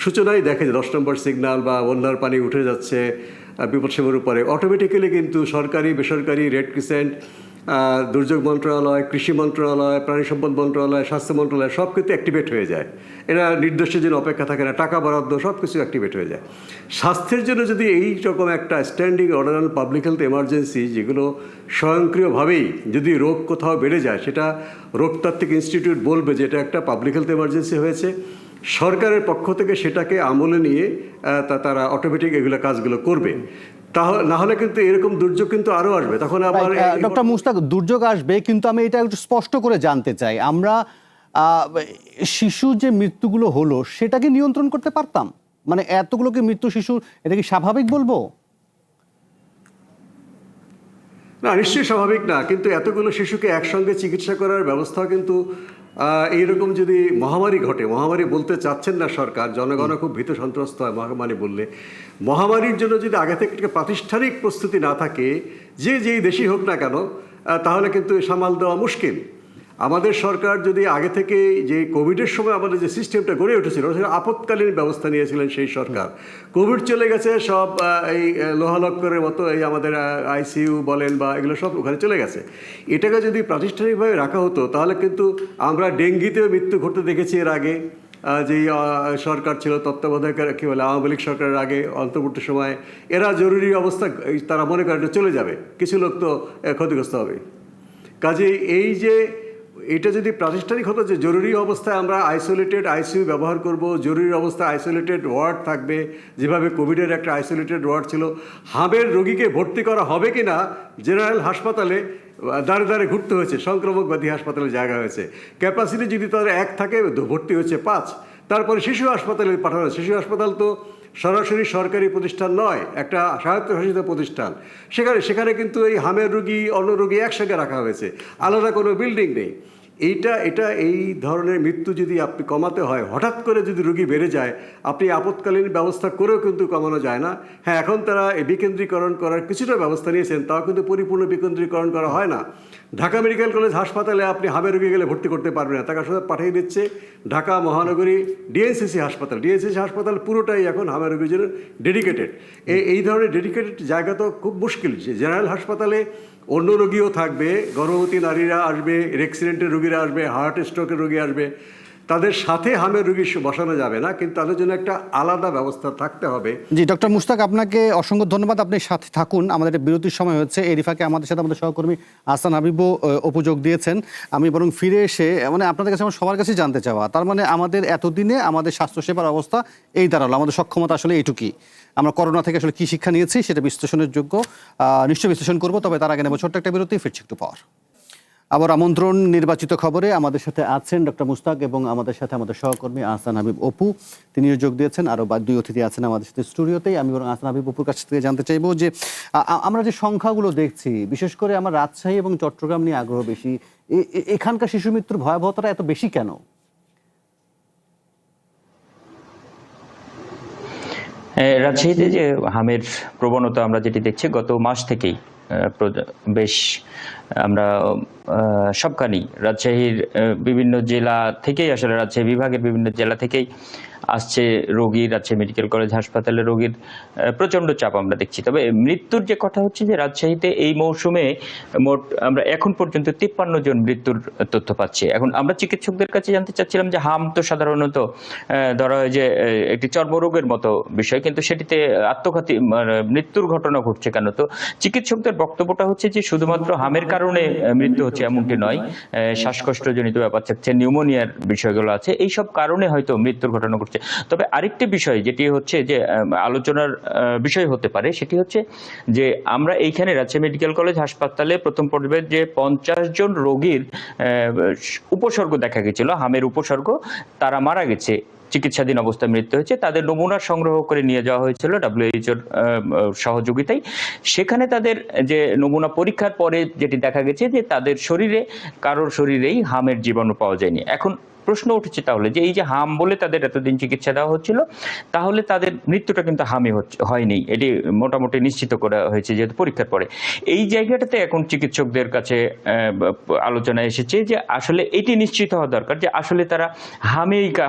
L: সূচনায় দেখে যে 10 নম্বর সিগন্যাল বা বন্যার পানি উঠে যাচ্ছে বিপদসীমার উপরে, অটোমেটিক্যালি কিন্তু সরকারি বেসরকারি, রেড ক্রিসেন্ট, দুর্যোগ মন্ত্রণালয়, কৃষি মন্ত্রণালয়, প্রাণী সম্পদ মন্ত্রণালয়, স্বাস্থ্য মন্ত্রণালয় সব কিন্তু অ্যাক্টিভেট হয়ে যায়। এরা নির্দিষ্টের জন্য অপেক্ষা থাকে না, টাকা বরাদ্দ সব কিছু অ্যাক্টিভেট হয়ে যায়। স্বাস্থ্যের জন্য যদি এই রকম একটা standing order on public health emergency, যেগুলো স্বয়ংক্রিয়ভাবেই যদি রোগ কোথাও বেড়ে যায়, সেটা রোগতাত্ত্বিক ইনস্টিটিউট বলবে যে এটা একটা পাবলিক হেলথ এমার্জেন্সি হয়েছে, সরকারের পক্ষ থেকে সেটাকে আমলে নিয়ে তারা অটোমেটিক এগুলো কাজগুলো করবে। না হলে কিন্তু এরকম দুর্যোগ কিন্তু আরও আসবে। তখন আবার
A: ডক্টর মুস্তাক, দুর্যোগ আসবে, কিন্তু আমি এটা একটু স্পষ্ট করে জানতে চাই, আমরা শিশু যে মৃত্যুগুলো হলো সেটাকে নিয়ন্ত্রণ করতে পারতাম? মানে এতগুলোকে মৃত্যু শিশু, এটা কি স্বাভাবিক বলবো?
L: না, নিশ্চয়ই স্বাভাবিক না, কিন্তু এতগুলো শিশুকে একসঙ্গে চিকিৎসা করার ব্যবস্থা কিন্তু এইরকম যদি মহামারী ঘটে, মহামারী বলতে চাচ্ছেন না সরকার, জনগণ খুব ভীত সন্ত্রস্ত হয় মহামারী বললে। মহামারীর জন্য যদি আগে থেকে প্রাতিষ্ঠানিক প্রস্তুতি না থাকে, যেই দেশই হোক না কেন, তাহলে কিন্তু সামাল দেওয়া মুশকিল। আমাদের সরকার যদি আগে থেকে, যে কোভিডের সময় আমাদের যে সিস্টেমটা গড়ে উঠেছিল, আপৎকালীন ব্যবস্থা নিয়েছিলেন সেই সরকার। কোভিড চলে গেছে, সব এই লোহালক্করের মতো এই আমাদের আইসিইউ বলেন বা এগুলো সব ওখানে চলে গেছে। এটাকে যদি প্রাতিষ্ঠানিকভাবে রাখা হতো, তাহলে কিন্তু আমরা ডেঙ্গিতেও মৃত্যু ঘটতে দেখেছি এর আগে, যেই সরকার ছিল তত্ত্বাবধায়ক, কী বলে, আওয়ামী লীগ সরকারের আগে অন্তর্বর্তী সময়, এরা জরুরি অবস্থা তারা মনে করে চলে যাবে, কিছু লোক তো ক্ষতিগ্রস্ত হবে। কাজেই এই যে এটা যদি প্রাতিষ্ঠানিক হতো যে জরুরি অবস্থায় আমরা আইসোলেটেড আইসিইউ ব্যবহার করব, জরুরি অবস্থায় আইসোলেটেড ওয়ার্ড থাকবে, যেভাবে কোভিডের একটা আইসোলেটেড ওয়ার্ড ছিল। হামের রোগীকে ভর্তি করা হবে কি না, জেনারেল হাসপাতালে দাঁড়ে দাঁড়ে ঘুরতে হয়েছে, সংক্রামক ব্যাধি হাসপাতালে জায়গা হয়েছে, ক্যাপাসিটি যদি তাদের 1 থাকে, ভর্তি হয়েছে 5। তারপরে শিশু হাসপাতালে পাঠানো, শিশু হাসপাতাল তো সরাসরি সরকারি প্রতিষ্ঠান নয়, একটা স্বায়ত্তশাসিত প্রতিষ্ঠান। সেখানে কিন্তু এই হামের রোগী, অন্য রোগী একসঙ্গে রাখা হয়েছে, আলাদা কোনো বিল্ডিং নেই। এটা এই ধরনের মৃত্যু যদি আপনি কমাতে হয়, হঠাৎ করে যদি রোগী বেড়ে যায়, আপনি আপৎকালীন ব্যবস্থা করেও কিন্তু কমানো যায় না। হ্যাঁ, এখন তারা এই বিকেন্দ্রীকরণ করার কিছুটা ব্যবস্থা নিয়েছেন, তাও কিন্তু পরিপূর্ণ বিকেন্দ্রীকরণ করা হয় না। ঢাকা মেডিকেল কলেজ হাসপাতালে আপনি হামের রোগী গেলে ভর্তি করতে পারবেন না, তাকে আসলে পাঠিয়ে দিচ্ছে ঢাকা মহানগরী ডিএনসিসি হাসপাতাল। ডিএনসিসি হাসপাতাল পুরোটাই এখন হামের রোগীর জন্য ডেডিকেটেড। এই ধরনের ডেডিকেটেড জায়গা তো খুব মুশকিল। যে জেনারেল হাসপাতালে অন্য রোগীও থাকবে, গর্ভবতী নারীরা আসবে, অ্যাক্সিডেন্টের রোগীরা আসবে, হার্ট স্ট্রোকের রোগী আসবে, তাদের সাথে হামের রোগী বসানো যাবে না, কিন্তু তাদের জন্য একটা আলাদা ব্যবস্থা থাকতে হবে।
A: জি, ডক্টর মুশতাক, আপনাকে অসংখ্য ধন্যবাদ। আপনি সাথে থাকুন, আমাদের বিরতির সময় হচ্ছে। এই ফাঁকে আমাদের সাথে আমাদের সহকর্মী আহসান হাবিবও উপযোগ দিয়েছেন। আমি বরং ফিরে এসে মানে আপনাদের কাছে আমার সবার কাছে জানতে চাওয়া, তার মানে আমাদের এতদিনে আমাদের স্বাস্থ্যসেবার অবস্থা এই দাঁড়ালো, আমাদের সক্ষমতা আসলে এইটুকুই। আমরা করোনা থেকে আসলে কি শিক্ষা নিয়েছি সেটা বিশ্লেষণের যোগ্য, নিশ্চয়ই বিশ্লেষণ করবো। তবে তার আগে নেব ছোট্ট একটা বিরতি, ফিরছি একটু পর। আবার আমন্ত্রণ নির্বাচিত খবরে। আমাদের সাথে আছেন ডক্টর মুশতাক এবং আমাদের সাথে আমাদের সহকর্মী আহসান হাবিব অপু, তিনিও যোগ দিয়েছেন। আরও দুই অতিথি আছেন আমাদের সাথে স্টুডিওতেই। আমি বরং আহসান হাবিব অপুর কাছ থেকে জানতে চাইবো যে আমরা যে সংখ্যাগুলো দেখছি, বিশেষ করে আমার রাজশাহী এবং চট্টগ্রাম নিয়ে আগ্রহ বেশি, এখানকার শিশু মৃত্যুর ভয়াবহতাটা এত বেশি কেন?
M: রাজশাহীতে যে হামের প্রবণতা আমরা যেটি দেখছি গত মাস থেকেই বেশ আমরা সবখানি রাজশাহীর বিভিন্ন জেলা থেকেই, আসলে রাজশাহী বিভাগের বিভিন্ন জেলা থেকেই আসছে রোগী। রাজশাহী মেডিকেল কলেজ হাসপাতালে রোগীর প্রচণ্ড চাপ আমরা দেখছি। তবে মৃত্যুর যে কথা হচ্ছে যে রাজশাহীতে এই মৌসুমে মোট আমরা এখন পর্যন্ত 53 জন মৃত্যুর তথ্য পাচ্ছি। এখন আমরা চিকিৎসকদের কাছে জানতে চাচ্ছিলাম যে হাম তো সাধারণত ধরা হয় যে একটি চর্মরোগের মতো বিষয়, কিন্তু সেটিতে আত্মঘাতী মৃত্যুর ঘটনা ঘটছে কেন? তো চিকিৎসকদের বক্তব্যটা হচ্ছে যে শুধুমাত্র হামের কারণে মৃত্যু হচ্ছে এমনটি নয়, শ্বাসকষ্টজনিত ব্যাপার থাকছে, নিউমোনিয়ার বিষয়গুলো আছে, এইসব কারণে হয়তো মৃত্যুর ঘটনা ঘটছে। তবে আরেকটি বিষয় যেটি হচ্ছে যে আলোচনার বিষয় হতে পারে, সেটি হচ্ছে যে আমরা এইখানে রাজশাহী মেডিকেল কলেজ হাসপাতালে প্রথম পর্যায়ে যে 50 জন রোগীর উপসর্গ দেখা গেছিল, হামের উপসর্গ, তারা মারা গেছে, চিকিৎসাধীন অবস্থায় মৃত্যু হয়েছে। তাদের নমুনা সংগ্রহ করে নিয়ে যাওয়া হয়েছিল WHO সহযোগিতায়। সেখানে তাদের যে নমুনা পরীক্ষার পরে যেটি দেখা গেছে যে তাদের শরীরে কারোর শরীরেই হামের জীবাণু পাওয়া যায়নি। এখন প্রশ্ন উঠেছে তাহলে যে এই যে হাম বলে তাদের এতদিন চিকিৎসা দেওয়া হচ্ছিল, তাহলে তাদের মৃত্যুটা কিন্তু হামে হয়নি, এটি মোটামুটি নিশ্চিত করা হয়েছে যেহেতু পরীক্ষার পরে। এই জায়গাটাতে এখন চিকিৎসকদের কাছে আলোচনা এসেছে যে আসলে এটি নিশ্চিত হওয়া দরকার যে আসলে তারা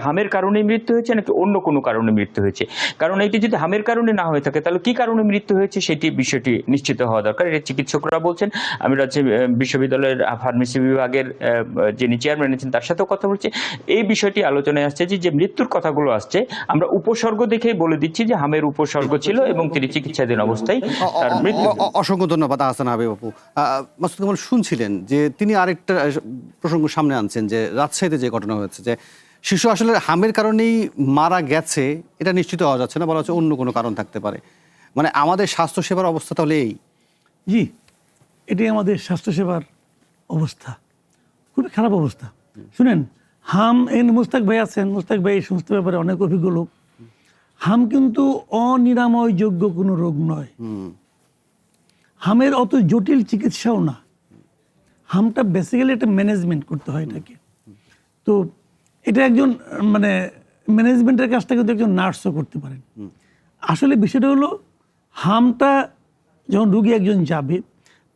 M: হামের কারণে মৃত্যু হয়েছে নাকি অন্য কোনো কারণে মৃত্যু হয়েছে। কারণ এটি যদি হামের কারণে না হয়ে থাকে তাহলে কি কারণে মৃত্যু হয়েছে সেটি বিষয়টি নিশ্চিত হওয়া দরকার, এটা চিকিৎসকরা বলছেন। আমি রাজশাহী বিশ্ববিদ্যালয়ের ফার্মেসি বিভাগের যিনি চেয়ারম্যান আছেন তার সাথেও কথা বলছি। এই বিষয়টি আলোচনায় আসছে যে মৃত্যুর কথাগুলো আসছে, আমরা উপসর্গ দেখে বলে দিচ্ছি যে হামের উপসর্গ ছিল এবং তিনি চিকিৎসাধীন অবস্থায় তার মৃত্যু।
A: অসংখ্য ধন্যবাদ আহসান হাবিব আপু। মাসুদ কামাল শুনছিলেন যে তিনি আরেকটা প্রসঙ্গ সামনে আনছেন যে রাজশাহীতে যে ঘটনা হয়েছে যে শিশু আসলে হামের কারণেই মারা গেছে, এটা নিশ্চিত হওয়া যাচ্ছে না, বলা হচ্ছে অন্য কোনো কারণ থাকতে পারে। মানে আমাদের স্বাস্থ্যসেবার অবস্থা তাহলে এই?
B: জি, এটি আমাদের স্বাস্থ্যসেবার অবস্থা, খুবই খারাপ অবস্থা। শুনেন, হাম মুস্তাক ভাই আছেন, মুস্তাক ভাই এই সমস্ত ব্যাপারে অনেক অভিজ্ঞ লোক। হাম কিন্তু অনিরাময় যোগ্য কোনো রোগ নয়, হামের অত জটিল চিকিৎসাও না। হামটা বেসিক্যালি একটা ম্যানেজমেন্ট করতে হয় এটাকে। তো এটা একজন মানে ম্যানেজমেন্টের কাজটা কিন্তু একজন নার্সও করতে পারেন। আসলে বিষয়টা হলো হামটা যখন রুগী একজন যাবে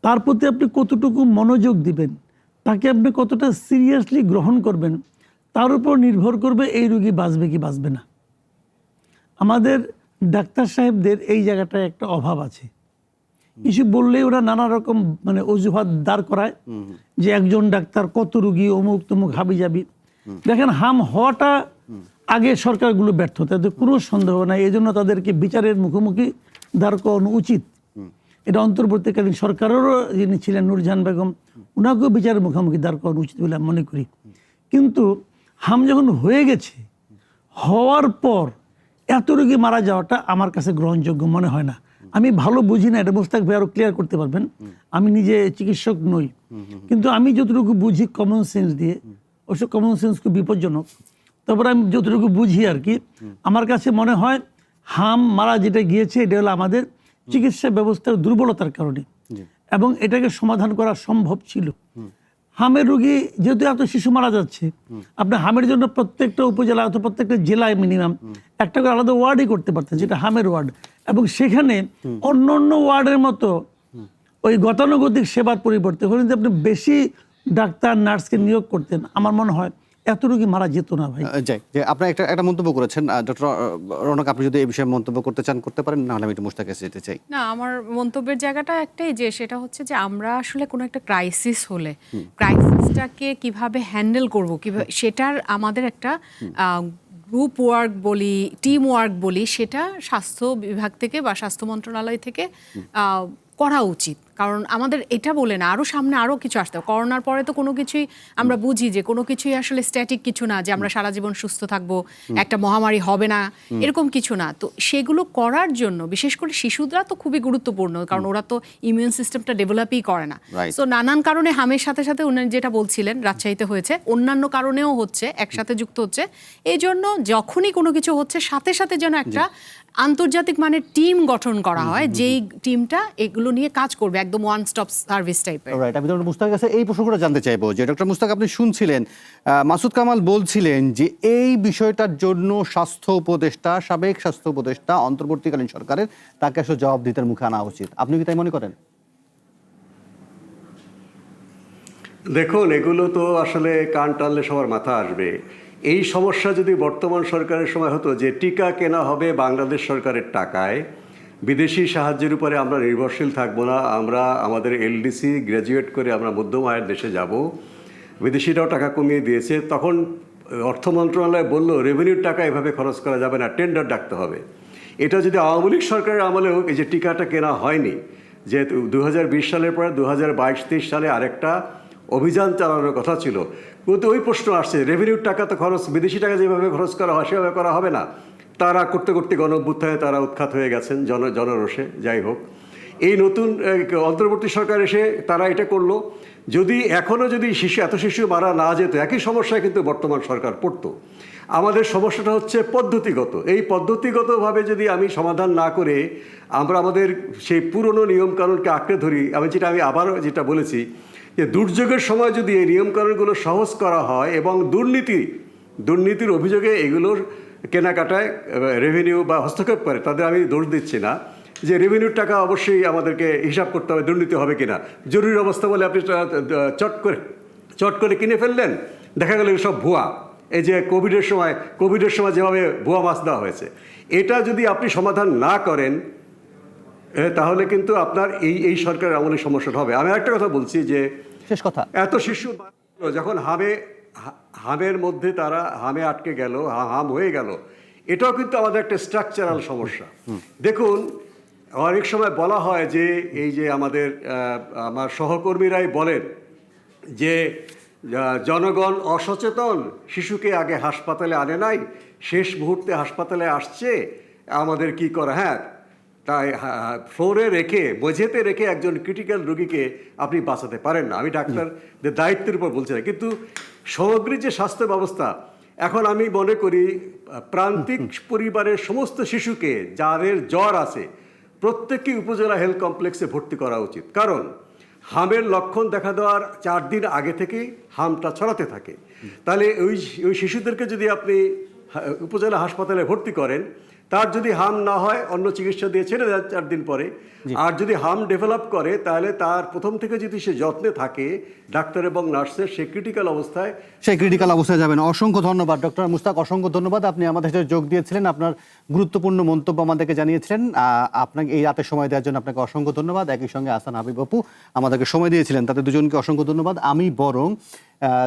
B: তার প্রতি আপনি কতটুকু মনোযোগ দিবেন, তাকে আপনি কতটা সিরিয়াসলি গ্রহণ করবেন, তার উপর নির্ভর করবে এই রুগী বাঁচবে কি বাঁচবে না। আমাদের ডাক্তার সাহেবদের এই জায়গাটায় একটা অভাব আছে। কিছু বললেই ওরা নানা রকম মানে অজুহাত দাঁড় করায় যে একজন ডাক্তার কত রুগী, অমুক তমুক হাবি যাবি। দেখেন, হাম হওয়াটা আগে সরকারগুলো ব্যর্থ, তাদের কোনো সন্দেহ নাই। এই জন্য তাদেরকে বিচারের মুখোমুখি দাঁড় করানো উচিত। এটা অন্তর্বর্তীকালীন সরকারেরও যিনি ছিলেন নূরজাহান বেগম, ওনাকেও বিচারের মুখোমুখি দাঁড় করানো উচিত বলে আমি মনে করি। কিন্তু হাম যখন হয়ে গেছে, হওয়ার পর এত রোগী মারা যাওয়াটা আমার কাছে গ্রহণযোগ্য মনে হয় না। আমি ভালো বুঝি না, এটা মুস্তাক ভাই আরো ক্লিয়ার করতে পারবেন। আমি নিজে চিকিৎসক নই, কিন্তু আমি যতটুকু বুঝি কমন সেন্স দিয়ে, অবশ্য কমন সেন্স খুব বিপজ্জনক, তারপরে আমি যতটুকু বুঝি আর কি, আমার কাছে মনে হয় হাম মারা যেটা গিয়েছে এটা হলো আমাদের চিকিৎসা ব্যবস্থার দুর্বলতার কারণে, এবং এটাকে সমাধান করা সম্ভব ছিল। হামের রোগী যেহেতু এত শিশু মারা যাচ্ছে, আপনি হামের জন্য প্রত্যেকটা উপজেলা অথবা প্রত্যেকটা জেলায় মিনিমাম একটা করে আলাদা ওয়ার্ডই করতে পারতেন, যেটা হামের ওয়ার্ড, এবং সেখানে অন্য অন্য ওয়ার্ডের মতো ওই গতানুগতিক সেবার পরিবর্তে হলে যদি আপনি বেশি ডাক্তার নার্সকে নিয়োগ করতেন, আমার মনে হয় এত রোগী মারা যেত না ভাই।
A: যাই যে আপনি একটা মন্তব্য করেছেন ডক্টর রৌনক, আপনি যদি এই বিষয়ে মন্তব্য করতে চান করতে পারেন, নাহলে আমি একটু মুশতাক কাছে যেতে চাই।
J: না, আমার মন্তব্যের জায়গাটা একটাই, যে সেটা হচ্ছে যে আমরা আসলে কোনো একটা ক্রাইসিস হলে ক্রাইসিসটাকে কিভাবে হ্যান্ডেল করব, কিভাবে সেটার আমাদের একটা গ্রুপ ওয়ার্ক বলি, টিম ওয়ার্ক বলি, সেটা স্বাস্থ্য বিভাগ থেকে বা স্বাস্থ্য মন্ত্রণালয় থেকে করা উচিত। কারণ আমাদের এটা বলে না, আরও সামনে আরও কিছু আসতে হবে। করোনার পরে তো কোনো কিছুই আমরা বুঝি যে কোনো কিছুই আসলে স্ট্যাটিক কিছু না, যে আমরা সারা জীবন সুস্থ থাকবো, একটা মহামারী হবে না, এরকম কিছু না। তো সেগুলো করার জন্য বিশেষ করে শিশুরা তো খুবই গুরুত্বপূর্ণ, কারণ ওরা তো ইমিউন সিস্টেমটা ডেভেলপই করে না। সো নানান কারণে হামের সাথে সাথে উনি যেটা বলছিলেন রাজশাহীতে হয়েছে, অন্যান্য কারণেও হচ্ছে, একসাথে যুক্ত হচ্ছে। এই জন্য যখনই কোনো কিছু হচ্ছে সাথে সাথে যেন একটা আন্তর্জাতিক মানের টিম গঠন করা হয়, যেই টিমটা এগুলো নিয়ে কাজ করবে, একদম ওয়ান স্টপ সার্ভিস টাইপের।
A: রাইট, আমি ডক্টর মুশতাকের কাছে এই প্রসঙ্গটা জানতে চাইবো যে ডক্টর মুশতাক, আপনি শুনছিলেন মাসুদ কামাল বলছিলেন যে এই বিষয়টার জন্য স্বাস্থ্য উপদেষ্টা, সাবেক স্বাস্থ্য উপদেষ্টা অন্তর্বর্তীকালীন সরকারের, তাকে আসলে জবাবদিহিতার মুখে আনা উচিত। আপনি কি তাই মনে করেন?
L: দেখুন, এগুলো তো আসলে কান টানলে সবার মাথা আসবে। এই সমস্যা যদি বর্তমান সরকারের সময় হতো যে টিকা কেনা হবে বাংলাদেশ সরকারের টাকায়, বিদেশি সাহায্যের উপরে আমরা নির্ভরশীল থাকবো না, আমরা আমাদের এলডিসি গ্র্যাজুয়েট করে আমরা মধ্যম আয়ের দেশে যাব, বিদেশিরাও টাকা কমিয়ে দিয়েছে, তখন অর্থ মন্ত্রণালয় বলল রেভিনিউর টাকা এভাবে খরচ করা যাবে না, টেন্ডার ডাকতে হবে। এটা যদি আওয়ামী লীগ সরকারের আমলেও এই যে টিকাটা কেনা হয়নি, যে 2020 সালের পরে 2022-23 সালে আরেকটা অভিযান চালানোর কথা ছিল, কিন্তু ওই প্রশ্ন আসছে রেভিনিউর টাকা তো খরচ, বিদেশি টাকা যেভাবে খরচ করা হয় সেভাবে করা হবে না। তারা করতে করতে গণ-অভ্যুত্থানে তারা উৎখাত হয়ে গেছেন জনরোষে। যাই হোক, এই নতুন অন্তর্বর্তী সরকার এসে তারা এটা করলো। যদি এখনও যদি এত শিশু মারা না যেত, একই সমস্যায় কিন্তু বর্তমান সরকার পড়তো। আমাদের সমস্যাটা হচ্ছে পদ্ধতিগত। এই পদ্ধতিগতভাবে যদি আমি সমাধান না করে আমরা আমাদের সেই পুরনো নিয়মকানুনকে আঁকড়ে ধরি, আমি আবারও যেটা বলেছি যে দুর্যোগের সময় যদি এই নিয়মকানুনগুলো সহজ করা হয় এবং দুর্নীতির অভিযোগে এগুলোর কেনাকাটায় রেভিনিউ বা হস্তক্ষেপ করে, তাদের আমি দোষ দিচ্ছি না, যে রেভিনিউর টাকা অবশ্যই আমাদেরকে হিসাব করতে হবে দুর্নীতি হবে কিনা। জরুরি অবস্থা বলে আপনি চট করে কিনে ফেললেন, দেখা গেল সব ভুয়া। এই যে কোভিডের সময় যেভাবে ভুয়া মাছ দেওয়া হয়েছে, এটা যদি আপনি সমাধান না করেন তাহলে কিন্তু আপনার এই সরকারের আমলে সমস্যাটা হবে। আমি একটা কথা বলছি যে
A: শেষ কথা,
L: এত শিশু যখন হামের মধ্যে তারা হামে আটকে গেল, হাম হয়ে গেল, এটাও কিন্তু আমাদের একটা স্ট্রাকচারাল সমস্যা। দেখুন, অনেক সময় বলা হয় যে এই যে আমার সহকর্মীরাই বলেন যে জনগণ অসচেতন, শিশুকে আগে হাসপাতালে আনে নাই, শেষ মুহূর্তে হাসপাতালে আসছে, আমাদের কি করা। হ্যাঁ, তাই ফ্লোরে রেখে, মেঝেতে রেখে একজন ক্রিটিক্যাল রোগীকে আপনি বাঁচাতে পারেন না। আমি ডাক্তারদের দায়িত্বের উপর বলছি না, কিন্তু সামগ্রিক যে স্বাস্থ্য ব্যবস্থা, এখন আমি মনে করি প্রান্তিক পরিবারের সমস্ত শিশুকে যাদের জ্বর আছে প্রত্যেককেই উপজেলা হেলথ কমপ্লেক্সে ভর্তি করা উচিত। কারণ হামের লক্ষণ দেখা দেওয়ার 4 দিন আগে থেকেই হামটা ছড়াতে থাকে। তাহলে ওই শিশুদেরকে যদি আপনি উপজেলা হাসপাতালে ভর্তি করেন, তার যদি হাম না হয় অন্য চিকিৎসা দিয়ে ছেড়ে দেয় 4 দিন পরে, আর যদি হাম ডেভেলপ করে তাহলে তার প্রথম থেকে যদি সে যত্নে থাকে ডাক্তার এবং নার্সের, সে ক্রিটিক্যাল অবস্থায়
A: যাবেন। অসংখ্য ধন্যবাদ ডক্টর মুশতাক, অসংখ্য ধন্যবাদ, আপনি আমাদের সাথে যোগ দিয়েছিলেন, আপনার গুরুত্বপূর্ণ মন্তব্য আমাদেরকে জানিয়েছিলেন। আপনাকে এই রাতে সময় দেওয়ার জন্য আপনাকে অসংখ্য ধন্যবাদ। একই সঙ্গে আহসান হাবিব আপু আমাদেরকে সময় দিয়েছিলেন, তাদের দুজনকে অসংখ্য ধন্যবাদ। আমি বরং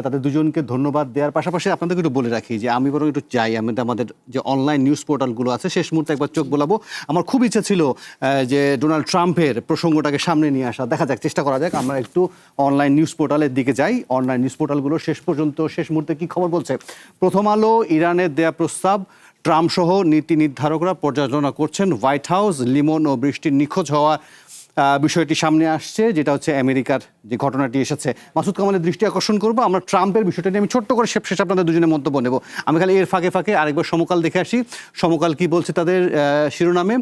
A: তাদের দুজনকে ধন্যবাদ দেওয়ার পাশাপাশি আপনাদেরকে একটু বলে রাখি যে আমি বরং একটু চাই আমাদের যে অনলাইন নিউজ পোর্টালগুলো আছে শেষ মুহূর্তে একবার চোখ বোলাবো। আমার খুব ইচ্ছা ছিল যে ডোনাল্ড ট্রাম্পের প্রসঙ্গটাকে সামনে নিয়ে আসা, দেখা যাক, চেষ্টা করা যাক। আমরা একটু অনলাইন নিউজ পোর্টালের দিকে যাই। অনলাইন নিউজ পোর্টালগুলো শেষ মুহূর্তে কি খবর বলছে। প্রথম আলো, ইরানের দেয়া প্রস্তাব, ট্রাম্প সহ নীতি নির্ধারকরা পর্যালোচনা করছেন। হোয়াইট হাউস, লিমন ও বৃষ্টির নিখোঁজ হওয়া বিষয়টি সামনে আসছে, যেটা হচ্ছে আমেরিকার যে ঘটনাটি এসেছে। মাসুদ কামালের দৃষ্টি আকর্ষণ করবো আমরা ট্রাম্পের বিষয়টা নিয়ে। আমি ছোট্ট করে শেষে আপনাদের দুজনের মন্তব্য নেব। আমি খালি এর ফাঁকে ফাঁকে আরেকবার সমকাল দেখে আসি। সমকাল কি বলছে তাদের শিরোনামে?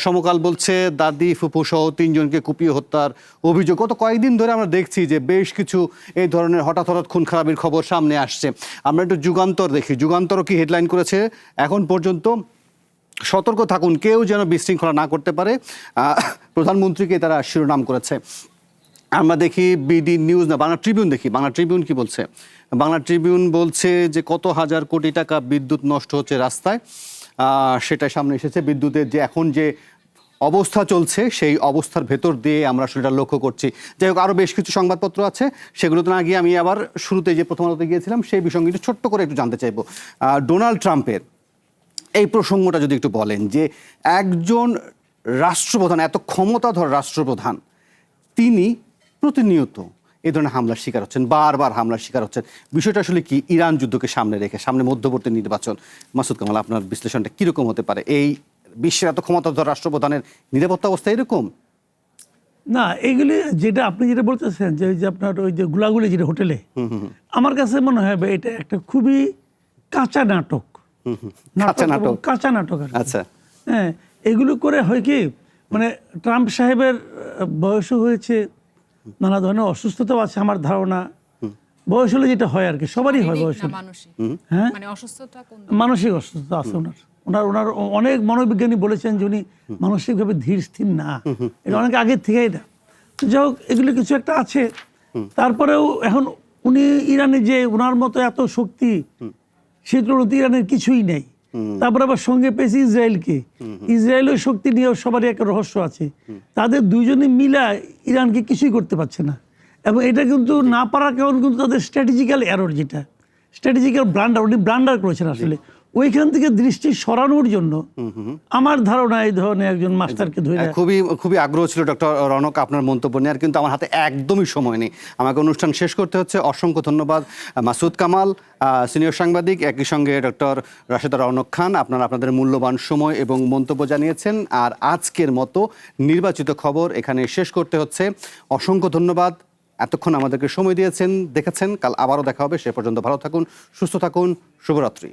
A: সমকাল বলছে দাদি ফুপু সহ 3 জনকে কুপিয়ে হত্যার অভিযোগ। গত কয়েকদিন ধরে আমরা দেখছি যে বেশ কিছু এই ধরনের হঠাৎ খুন খারাপির খবর সামনে আসছে। আমরা একটু যুগান্তর দেখি। যুগান্তরও কি হেডলাইন করেছে এখন পর্যন্ত? সতর্ক থাকুন, কেউ যেন বিশৃঙ্খলা না করতে পারে, প্রধানমন্ত্রীকে তারা শিরোনাম করেছে। আমরা দেখি বিডি নিউজ না বাংলা ট্রিবিউন দেখি। বাংলা ট্রিবিউন কি বলছে? বাংলা ট্রিবিউন বলছে যে কত হাজার কোটি টাকা বিদ্যুৎ নষ্ট হচ্ছে রাস্তায়, সেটা সামনে এসেছে। বিদ্যুতের যে এখন যে অবস্থা চলছে সেই অবস্থার ভেতর দিয়ে আমরা সেটা লক্ষ্য করছি। যাই হোক, আরও বেশ কিছু সংবাদপত্র আছে, সেগুলোতে না গিয়ে আমি আবার শুরুতে যে প্রথম আলোতে গিয়েছিলাম সেই বিষয়ে একটু ছোট্ট করে একটু জানতে চাইবো। ডোনাল্ড ট্রাম্পের এই প্রসঙ্গটা যদি একটু বলেন, যে একজন রাষ্ট্রপ্রধান, এত ক্ষমতাধর রাষ্ট্রপ্রধান, তিনি প্রতিনিয়ত এই ধরনের হামলার শিকার হচ্ছেন, বারবার হামলার শিকার হচ্ছেন। বিষয়টা আসলে কি? ইরান যুদ্ধকে সামনে রেখে, সামনে মধ্যবর্তী নির্বাচন। মাসুদ কামাল, আপনার বিশ্লেষণটা কীরকম হতে পারে? এই বিশ্বের এত ক্ষমতাধর রাষ্ট্রপ্রধানের নিরাপত্তা অবস্থা এরকম?
B: না, এইগুলি যেটা আপনি যেটা বলতেছেন যে আপনার ওই যে গুলাগুলি যেটা হোটেলে, আমার কাছে মনে হয় এটা একটা খুবই কাঁচা নাটক। কাঁচা নাটক।
A: আচ্ছা,
B: হ্যাঁ, এগুলো করে হয় কি, মানে ট্রাম্প সাহেবের বয়সও হয়েছে, নানা ধরনের অসুস্থতাও আছে আমার ধারণা। বয়স হলে যেটা হয় আর কি, সবারই হয় বয়স হলে। হ্যাঁ, মানসিক অসুস্থতা আছে ওনার। ওনার অনেক মনোবিজ্ঞানী বলেছেন যে উনি মানসিকভাবে ধীর স্থির না, এটা অনেক আগের থেকেই না। যাই হোক, এগুলো কিছু একটা আছে। তারপরেও এখন উনি ইরানে যে ওনার মতো এত শক্তি, সেগুলো ইরানের কিছুই নেই। তারপর আবার সঙ্গে পেয়েছে ইসরায়েলকে। ইসরায়েলের শক্তি নিয়েও সবারই একটা রহস্য আছে। তাদের দুইজনে মিলা ইরানকে কিছুই করতে পারছে না। এবং এটা কিন্তু না পারার কারণ কিন্তু তাদের স্ট্র্যাটেজিক্যাল এরর, যেটা স্ট্র্যাটেজিক্যাল ব্লান্ডার, উনি ব্লান্ডার করেছেন আসলে। ওইখান থেকে দৃষ্টি সরানোর জন্য আমার ধারণা এই ধরনের একজন মাস্টারকে ধরে।
A: খুবই আগ্রহ ছিল ডক্টর রনক আপনার মন্তব্য নেওয়ার, কিন্তু আমার হাতে একদমই সময় নেই, আমাকে অনুষ্ঠান শেষ করতে হচ্ছে। অসংখ্য ধন্যবাদ মাসুদ কামাল, সিনিয়র সাংবাদিক, একই সঙ্গে ডক্টর রাশেদা রওনক খান, আপনারা আপনাদের মূল্যবান সময় এবং মন্তব্য জানিয়েছেন। আর আজকের মতো নির্বাচিত খবর এখানে শেষ করতে হচ্ছে। অসংখ্য ধন্যবাদ, এতক্ষণ আমাদেরকে সময় দিয়েছেন, দেখেছেন। কাল আবারও দেখা হবে, সে পর্যন্ত ভালো থাকুন, সুস্থ থাকুন, শুভরাত্রি।